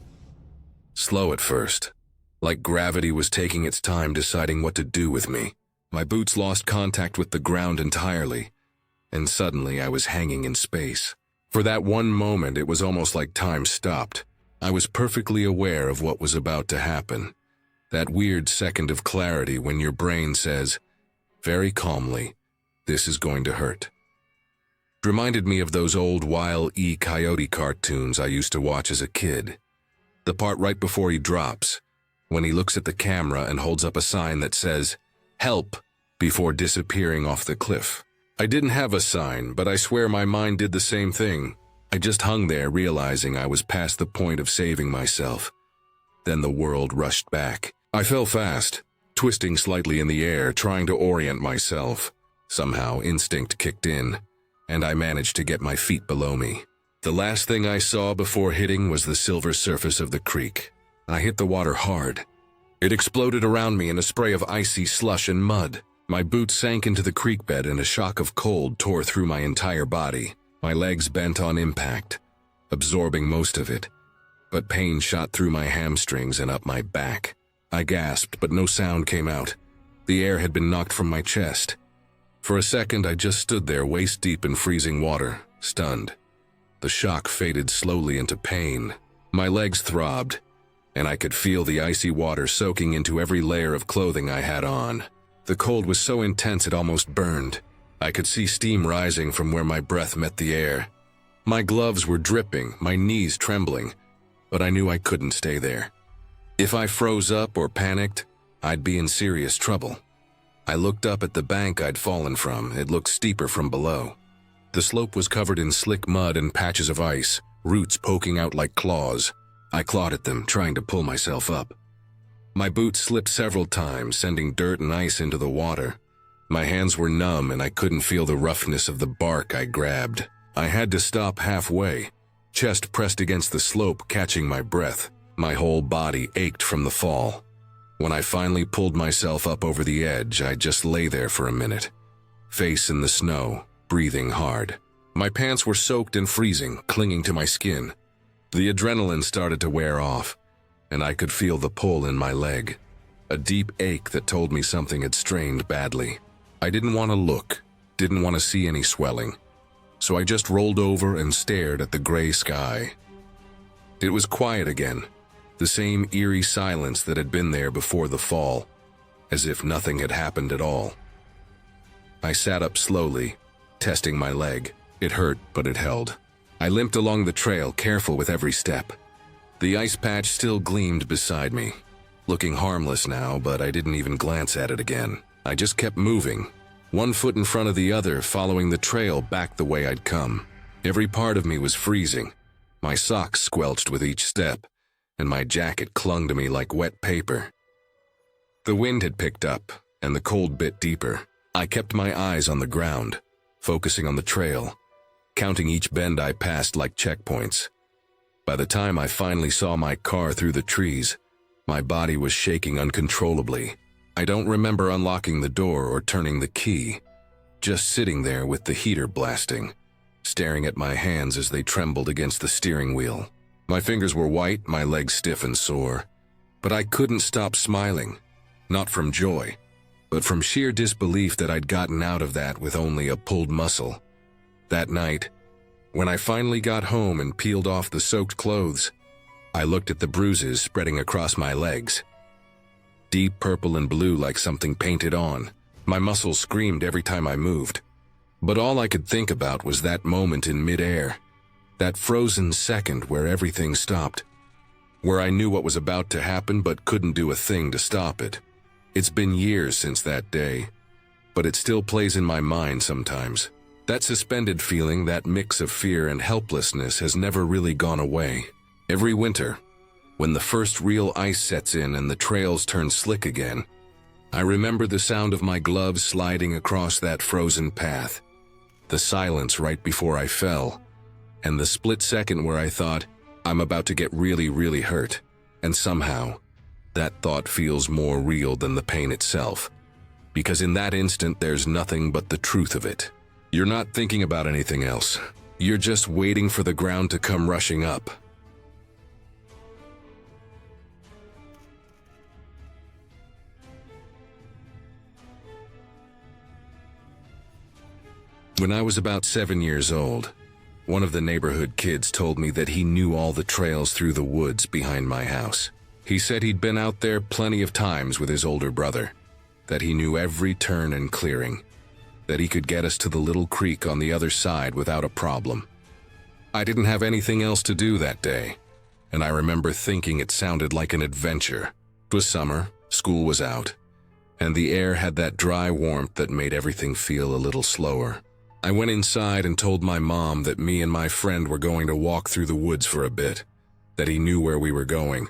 S1: Slow at first, like gravity was taking its time deciding what to do with me. My boots lost contact with the ground entirely, and suddenly I was hanging in space. For that one moment, it was almost like time stopped. I was perfectly aware of what was about to happen. That weird second of clarity when your brain says, very calmly, this is going to hurt. It reminded me of those old Wile E. Coyote cartoons I used to watch as a kid. The part right before he drops, when he looks at the camera and holds up a sign that says, "Help," before disappearing off the cliff. I didn't have a sign, but I swear my mind did the same thing. I just hung there realizing I was past the point of saving myself. Then the world rushed back. I fell fast, twisting slightly in the air, trying to orient myself. Somehow instinct kicked in, and I managed to get my feet below me. The last thing I saw before hitting was the silver surface of the creek. I hit the water hard. It exploded around me in a spray of icy slush and mud. My boots sank into the creek bed and a shock of cold tore through my entire body. My legs bent on impact, absorbing most of it, but pain shot through my hamstrings and up my back. I gasped, but no sound came out. The air had been knocked from my chest. For a second, I just stood there waist deep in freezing water, stunned. The shock faded slowly into pain. My legs throbbed, and I could feel the icy water soaking into every layer of clothing I had on. The cold was so intense it almost burned. I could see steam rising from where my breath met the air. My gloves were dripping, my knees trembling, but I knew I couldn't stay there. If I froze up or panicked, I'd be in serious trouble. I looked up at the bank I'd fallen from. It looked steeper from below. The slope was covered in slick mud and patches of ice, roots poking out like claws. I clawed at them, trying to pull myself up. My boots slipped several times, sending dirt and ice into the water. My hands were numb and I couldn't feel the roughness of the bark I grabbed. I had to stop halfway, chest pressed against the slope, catching my breath. My whole body ached from the fall. When I finally pulled myself up over the edge, I just lay there for a minute, face in the snow, breathing hard. My pants were soaked and freezing, clinging to my skin. The adrenaline started to wear off, and I could feel the pull in my leg, a deep ache that told me something had strained badly. I didn't want to look, didn't want to see any swelling, so I just rolled over and stared at the gray sky. It was quiet again, the same eerie silence that had been there before the fall, as if nothing had happened at all. I sat up slowly, testing my leg. It hurt, but it held. I limped along the trail, careful with every step. The ice patch still gleamed beside me, looking harmless now, but I didn't even glance at it again. I just kept moving, one foot in front of the other, following the trail back the way I'd come. Every part of me was freezing. My socks squelched with each step, and my jacket clung to me like wet paper. The wind had picked up, and the cold bit deeper. I kept my eyes on the ground, focusing on the trail, counting each bend I passed like checkpoints. By the time I finally saw my car through the trees, my body was shaking uncontrollably. I don't remember unlocking the door or turning the key, just sitting there with the heater blasting, staring at my hands as they trembled against the steering wheel. My fingers were white, my legs stiff and sore, but I couldn't stop smiling, not from joy, but from sheer disbelief that I'd gotten out of that with only a pulled muscle. That night, when I finally got home and peeled off the soaked clothes, I looked at the bruises spreading across my legs. Deep purple and blue like something painted on. My muscles screamed every time I moved. But all I could think about was that moment in midair, that frozen second where everything stopped, where I knew what was about to happen but couldn't do a thing to stop it. It's been years since that day, but it still plays in my mind sometimes. That suspended feeling, that mix of fear and helplessness has never really gone away. Every winter, when the first real ice sets in and the trails turn slick again, I remember the sound of my gloves sliding across that frozen path, the silence right before I fell, and the split second where I thought, I'm about to get really, really hurt. And somehow, that thought feels more real than the pain itself. Because in that instant, there's nothing but the truth of it. You're not thinking about anything else. You're just waiting for the ground to come rushing up. When I was about 7 years old, one of the neighborhood kids told me that he knew all the trails through the woods behind my house. He said he'd been out there plenty of times with his older brother, that he knew every turn and clearing, that he could get us to the little creek on the other side without a problem. I didn't have anything else to do that day, and I remember thinking it sounded like an adventure. It was summer, school was out, and the air had that dry warmth that made everything feel a little slower. I went inside and told my mom that me and my friend were going to walk through the woods for a bit, that he knew where we were going,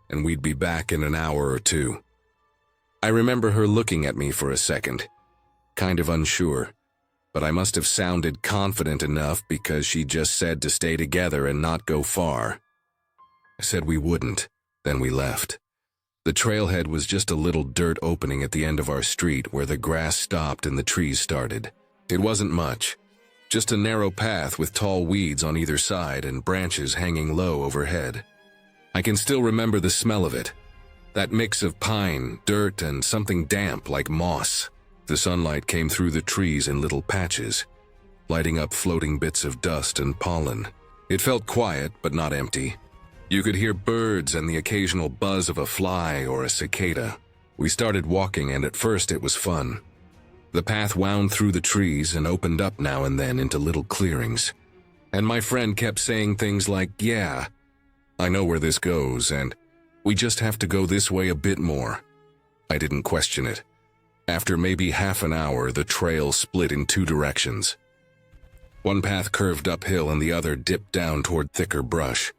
S1: and we'd be back in an hour or two. I remember her looking at me for a second, kind of unsure, but I must have sounded confident enough because she just said to stay together and not go far. I said we wouldn't, then we left. The trailhead was just a little dirt opening at the end of our street where the grass stopped and the trees started. It wasn't much, just a narrow path with tall weeds on either side and branches hanging low overhead. I can still remember the smell of it, that mix of pine, dirt, and something damp like moss. The sunlight came through the trees in little patches, lighting up floating bits of dust and pollen. It felt quiet, but not empty. You could hear birds and the occasional buzz of a fly or a cicada. We started walking, and at first it was fun. The path wound through the trees and opened up now and then into little clearings. And my friend kept saying things like, "Yeah, I know where this goes, and we just have to go this way a bit more." I didn't question it. After maybe half an hour, the trail split in two directions. One path curved uphill and the other dipped down toward thicker brush.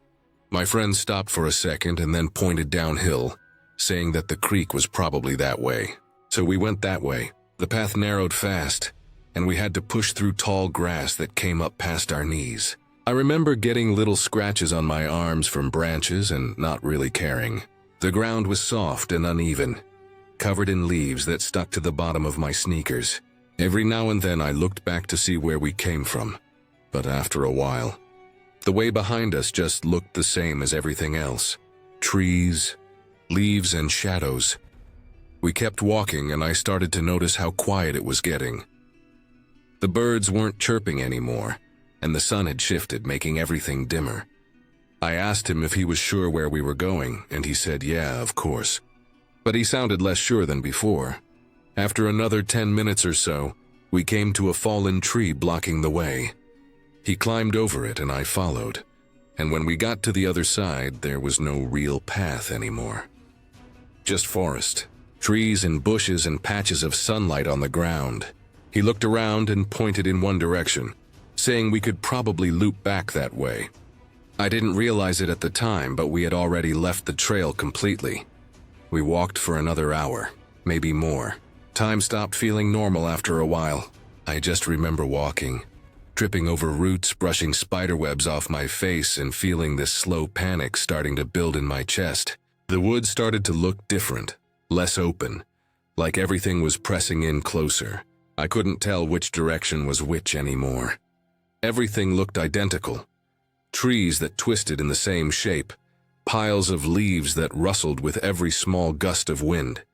S1: My friend stopped for a second and then pointed downhill, saying that the creek was probably that way. So we went that way. The path narrowed fast, and we had to push through tall grass that came up past our knees. I remember getting little scratches on my arms from branches and not really caring. The ground was soft and uneven, covered in leaves that stuck to the bottom of my sneakers. Every now and then I looked back to see where we came from, but after a while, the way behind us just looked the same as everything else. Trees, leaves, and shadows. We kept walking, and I started to notice how quiet it was getting. The birds weren't chirping anymore, and the sun had shifted, making everything dimmer. I asked him if he was sure where we were going, and he said, "Yeah, of course." But he sounded less sure than before. After another 10 minutes or so, we came to a fallen tree blocking the way. He climbed over it, and I followed. And when we got to the other side, there was no real path anymore. Just forest. Trees and bushes and patches of sunlight on the ground. He looked around and pointed in one direction, saying we could probably loop back that way. I didn't realize it at the time, but we had already left the trail completely. We walked for another hour, maybe more. Time stopped feeling normal after a while. I just remember walking, tripping over roots, brushing spiderwebs off my face, and feeling this slow panic starting to build in my chest. The woods started to look different. Less open, like everything was pressing in closer. I couldn't tell which direction was which anymore. Everything looked identical. Trees that twisted in the same shape, piles of leaves that rustled with every small gust of wind.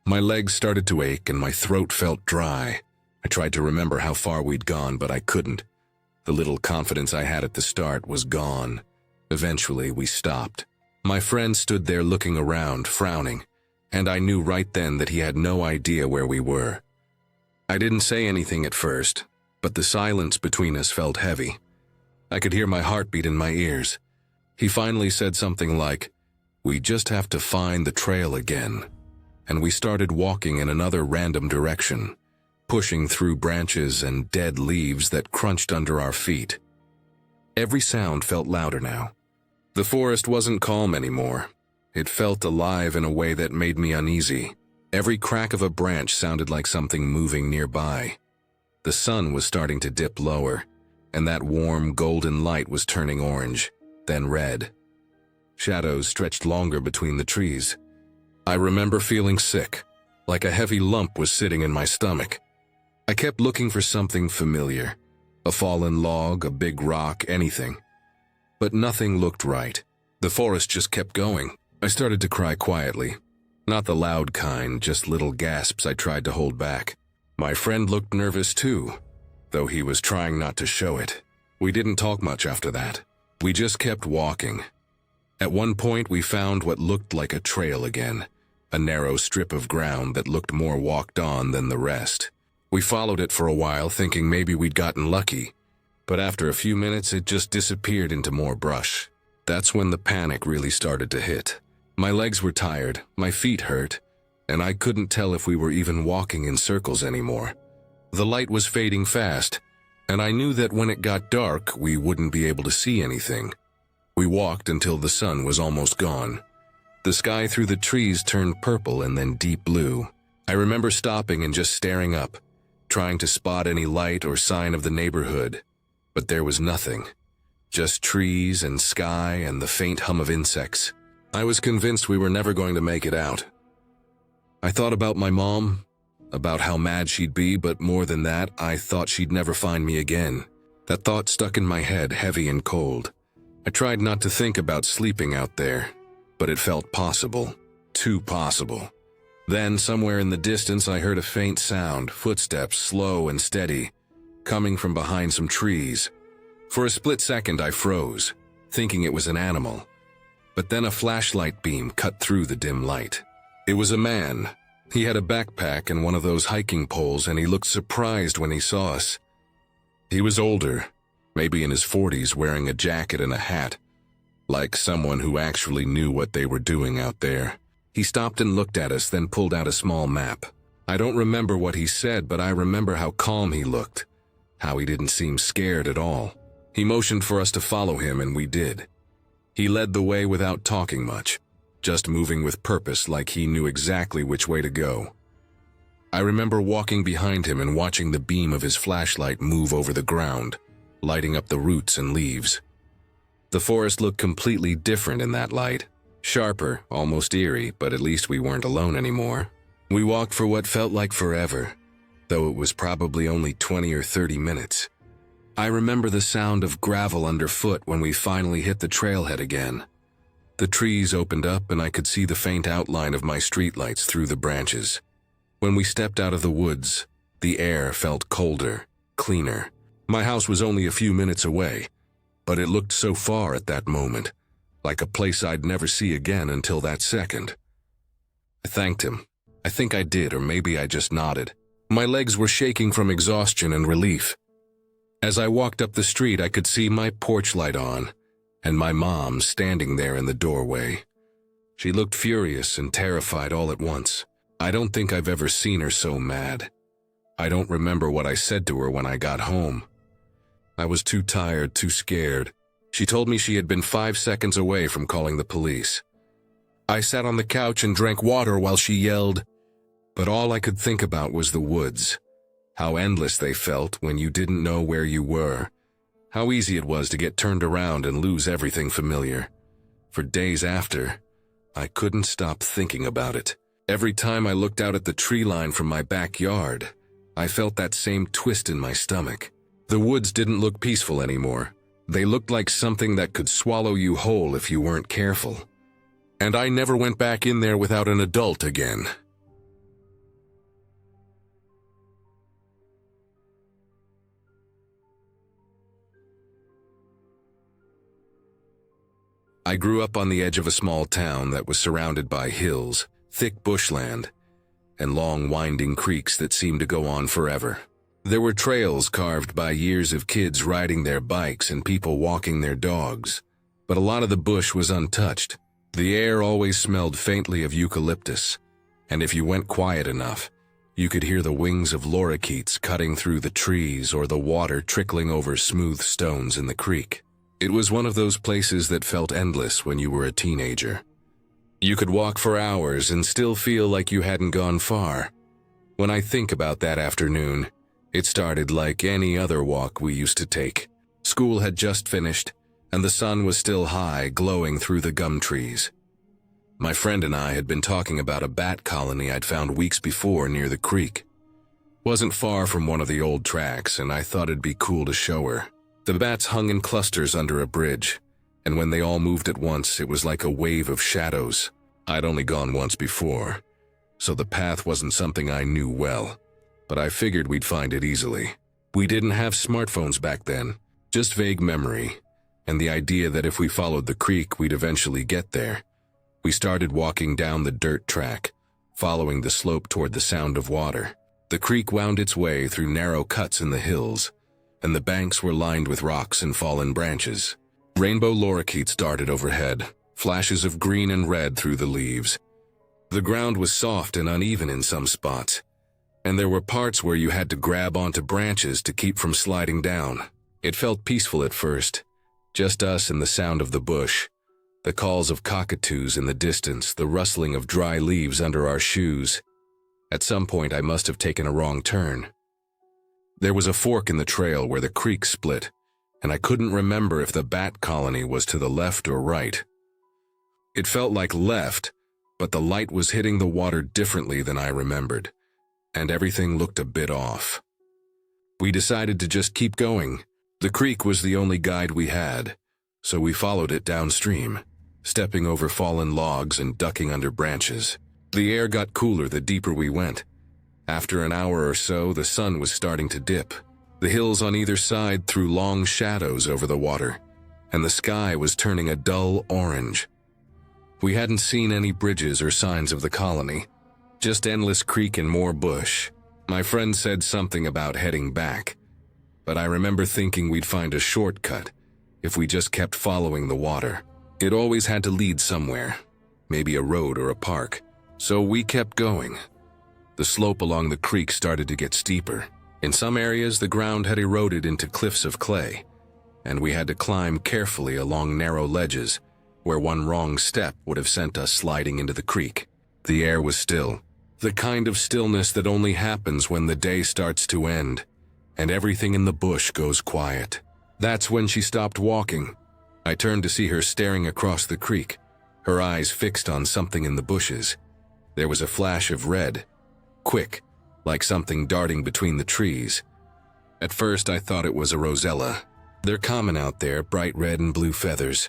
S1: My legs started to ache and my throat felt dry. I tried to remember how far we'd gone, but I couldn't. The little confidence I had at the start was gone. Eventually, we stopped. My friend stood there looking around, frowning, and I knew right then that he had no idea where we were. I didn't say anything at first, but the silence between us felt heavy. I could hear my heartbeat in my ears. He finally said something like, "We just have to find the trail again." and we started walking in another random direction, pushing through branches and dead leaves that crunched under our feet. Every sound felt louder now. The forest wasn't calm anymore. It felt alive in a way that made me uneasy. Every crack of a branch sounded like something moving nearby. The sun was starting to dip lower, and that warm golden light was turning orange, then red. Shadows stretched longer between the trees. I remember feeling sick, like a heavy lump was sitting in my stomach. I kept looking for something familiar, a fallen log, a big rock, anything. But nothing looked right. The forest just kept going. I started to cry quietly. Not the loud kind, just little gasps I tried to hold back. My friend looked nervous too, though he was trying not to show it. We didn't talk much after that. We just kept walking. At one point we found what looked like a trail again, a narrow strip of ground that looked more walked on than the rest. We followed it for a while, thinking maybe we'd gotten lucky, but after a few minutes it just disappeared into more brush. That's when the panic really started to hit. My legs were tired, my feet hurt, and I couldn't tell if we were even walking in circles anymore. The light was fading fast, and I knew that when it got dark, we wouldn't be able to see anything. We walked until the sun was almost gone. The sky through the trees turned purple and then deep blue. I remember stopping and just staring up, trying to spot any light or sign of the neighborhood, but there was nothing. Just trees and sky and the faint hum of insects. I was convinced we were never going to make it out. I thought about my mom, about how mad she'd be, but more than that, I thought she'd never find me again. That thought stuck in my head, heavy and cold. I tried not to think about sleeping out there, but it felt possible. Too possible. Then, somewhere in the distance, I heard a faint sound, footsteps, slow and steady, coming from behind some trees. For a split second, I froze, thinking it was an animal. But then a flashlight beam cut through the dim light. It was a man. He had a backpack and one of those hiking poles, and he looked surprised when he saw us. He was older, maybe in his 40s, wearing a jacket and a hat, like someone who actually knew what they were doing out there. He stopped and looked at us, then pulled out a small map. I don't remember what he said, but I remember how calm he looked, how he didn't seem scared at all. He motioned for us to follow him, and we did. He led the way without talking much, just moving with purpose, like he knew exactly which way to go. I remember walking behind him and watching the beam of his flashlight move over the ground, lighting up the roots and leaves. The forest looked completely different in that light. Sharper, almost eerie, but at least we weren't alone anymore. We walked for what felt like forever, though it was probably only 20 or 30 minutes. I remember the sound of gravel underfoot when we finally hit the trailhead again. The trees opened up and I could see the faint outline of my streetlights through the branches. When we stepped out of the woods, the air felt colder, cleaner. My house was only a few minutes away, but it looked so far at that moment, like a place I'd never see again until that second. I thanked him. I think I did, or maybe I just nodded. My legs were shaking from exhaustion and relief. As I walked up the street, I could see my porch light on, and my mom standing there in the doorway. She looked furious and terrified all at once. I don't think I've ever seen her so mad. I don't remember what I said to her when I got home. I was too tired, too scared. She told me she had been 5 seconds away from calling the police. I sat on the couch and drank water while she yelled, but all I could think about was the woods. How endless they felt when you didn't know where you were. How easy it was to get turned around and lose everything familiar. For days after, I couldn't stop thinking about it. Every time I looked out at the tree line from my backyard, I felt that same twist in my stomach. The woods didn't look peaceful anymore. They looked like something that could swallow you whole if you weren't careful. And I never went back in there without an adult again. I grew up on the edge of a small town that was surrounded by hills, thick bushland, and long winding creeks that seemed to go on forever. There were trails carved by years of kids riding their bikes and people walking their dogs, but a lot of the bush was untouched. The air always smelled faintly of eucalyptus, And if you went quiet enough, you could hear the wings of lorikeets cutting through the trees or the water trickling over smooth stones in the creek. It was one of those places that felt endless when you were a teenager. You could walk for hours and still feel like you hadn't gone far. When I think about that afternoon, it started like any other walk we used to take. School had just finished, and the sun was still high, glowing through the gum trees. My friend and I had been talking about a bat colony I'd found weeks before near the creek. Wasn't far from one of the old tracks, and I thought it'd be cool to show her. The bats hung in clusters under a bridge, and when they all moved at once, it was like a wave of shadows. I'd only gone once before, so the path wasn't something I knew well, but I figured we'd find it easily. We didn't have smartphones back then, just vague memory, and the idea that if we followed the creek, we'd eventually get there. We started walking down the dirt track, following the slope toward the sound of water. The creek wound its way through narrow cuts in the hills, and the banks were lined with rocks and fallen branches. Rainbow lorikeets darted overhead, flashes of green and red through the leaves. The ground was soft and uneven in some spots, and there were parts where you had to grab onto branches to keep from sliding down. It felt peaceful at first, just us and the sound of the bush, the calls of cockatoos in the distance, the rustling of dry leaves under our shoes. At some point, I must have taken a wrong turn. There was a fork in the trail where the creek split, and I couldn't remember if the bat colony was to the left or right. It felt like left, but the light was hitting the water differently than I remembered, and everything looked a bit off. We decided to just keep going. The creek was the only guide we had, so we followed it downstream, stepping over fallen logs and ducking under branches. The air got cooler the deeper we went. After an hour or so, the sun was starting to dip. The hills on either side threw long shadows over the water, and the sky was turning a dull orange. We hadn't seen any bridges or signs of the colony, just endless creek and more bush. My friend said something about heading back, but I remember thinking we'd find a shortcut if we just kept following the water. It always had to lead somewhere, maybe a road or a park, so we kept going. The slope along the creek started to get steeper. In some areas, the ground had eroded into cliffs of clay, and we had to climb carefully along narrow ledges where one wrong step would have sent us sliding into the creek. The air was still, the kind of stillness that only happens when the day starts to end, and everything in the bush goes quiet. That's when she stopped walking. I turned to see her staring across the creek, her eyes fixed on something in the bushes. There was a flash of red, quick, like something darting between the trees. At first I thought it was a rosella. They're common out there, bright red and blue feathers,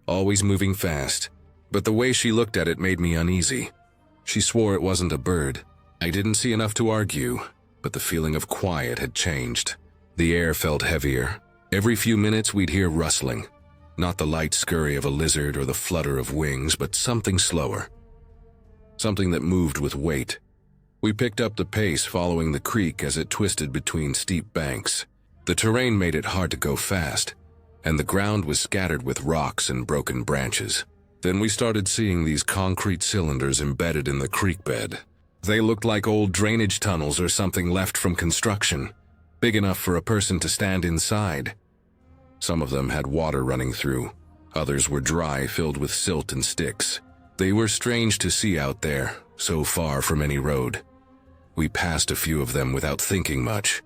S1: always moving fast, but the way she looked at it made me uneasy. She swore it wasn't a bird. I didn't see enough to argue, but the feeling of quiet had changed. The air felt heavier. Every few minutes we'd hear rustling, not the light scurry of a lizard or the flutter of wings, but something slower, something that moved with weight. We picked up the pace following the creek as it twisted between steep banks. The terrain made it hard to go fast, and the ground was scattered with rocks and broken branches. Then we started seeing these concrete cylinders embedded in the creek bed. They looked like old drainage tunnels or something left from construction, big enough for a person to stand inside. Some of them had water running through. Others were dry, filled with silt and sticks. They were strange to see out there, so far from any road. We passed a few of them without thinking much,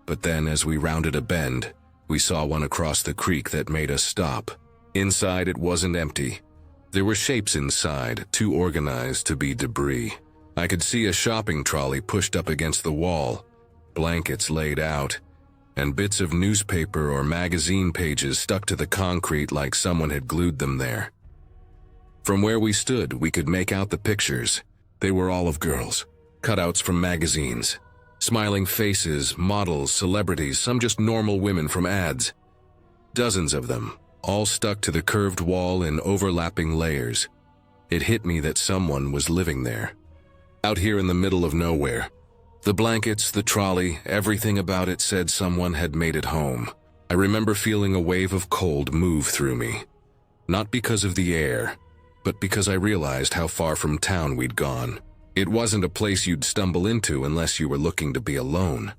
S1: but then as we rounded a bend, we saw one across the creek that made us stop. Inside, it wasn't empty. There were shapes inside, too organized to be debris. I could see a shopping trolley pushed up against the wall, blankets laid out, and bits of newspaper or magazine pages stuck to the concrete like someone had glued them there. From where we stood, we could make out the pictures. They were all of girls, cutouts from magazines. Smiling faces, models, celebrities, some just normal women from ads. Dozens of them, all stuck to the curved wall in overlapping layers. It hit me that someone was living there. Out here in the middle of nowhere. The blankets, the trolley, everything about it said someone had made it home. I remember feeling a wave of cold move through me. Not because of the air, but because I realized how far from town we'd gone. It wasn't a place you'd stumble into unless you were looking to be alone.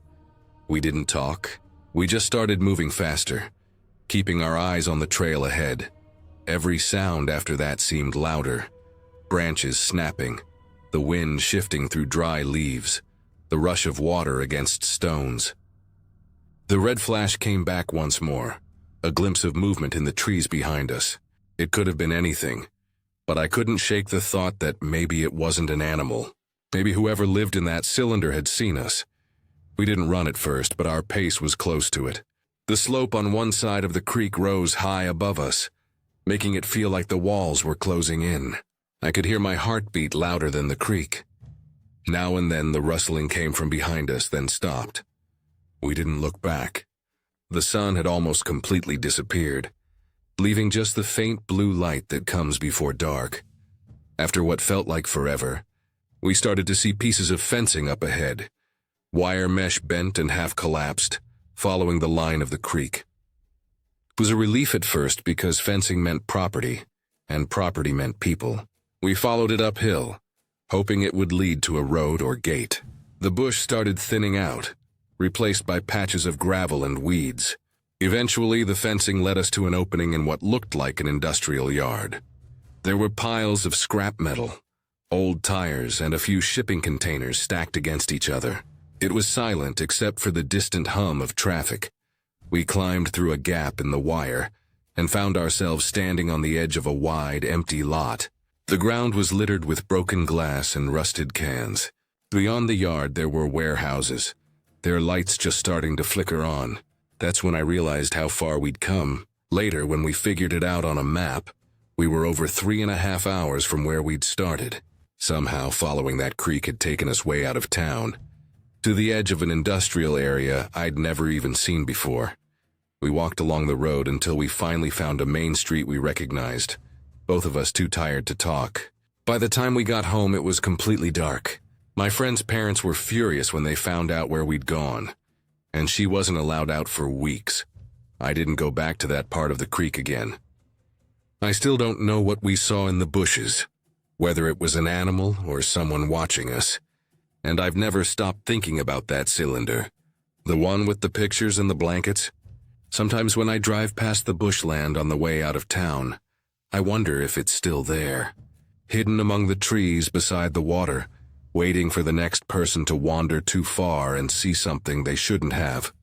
S1: We didn't talk. We just started moving faster, keeping our eyes on the trail ahead. Every sound after that seemed louder. Branches snapping, the wind shifting through dry leaves, the rush of water against stones. The red flash came back once more, a glimpse of movement in the trees behind us. It could have been anything, but I couldn't shake the thought that maybe it wasn't an animal. Maybe whoever lived in that cylinder had seen us. We didn't run at first, but our pace was close to it. The slope on one side of the creek rose high above us, making it feel like the walls were closing in. I could hear my heartbeat louder than the creek. Now and then the rustling came from behind us, then stopped. We didn't look back. The sun had almost completely disappeared, leaving just the faint blue light that comes before dark. After what felt like forever, we started to see pieces of fencing up ahead, wire mesh bent and half collapsed, following the line of the creek. It was a relief at first because fencing meant property, and property meant people. We followed it uphill, hoping it would lead to a road or gate. The bush started thinning out, replaced by patches of gravel and weeds. Eventually, the fencing led us to an opening in what looked like an industrial yard. There were piles of scrap metal, old tires, and a few shipping containers stacked against each other. It was silent except for the distant hum of traffic. We climbed through a gap in the wire and found ourselves standing on the edge of a wide, empty lot. The ground was littered with broken glass and rusted cans. Beyond the yard there were warehouses, their lights just starting to flicker on. That's when I realized how far we'd come. Later, when we figured it out on a map, we were over 3.5 hours from where we'd started. Somehow, following that creek had taken us way out of town, to the edge of an industrial area I'd never even seen before. We walked along the road until we finally found a main street we recognized, both of us too tired to talk. By the time we got home, it was completely dark. My friend's parents were furious when they found out where we'd gone, and she wasn't allowed out for weeks. I didn't go back to that part of the creek again. I still don't know what we saw in the bushes, whether it was an animal or someone watching us, and I've never stopped thinking about that cylinder, the one with the pictures and the blankets. Sometimes when I drive past the bushland on the way out of town, I wonder if it's still there, hidden among the trees beside the water, waiting for the next person to wander too far and see something they shouldn't have.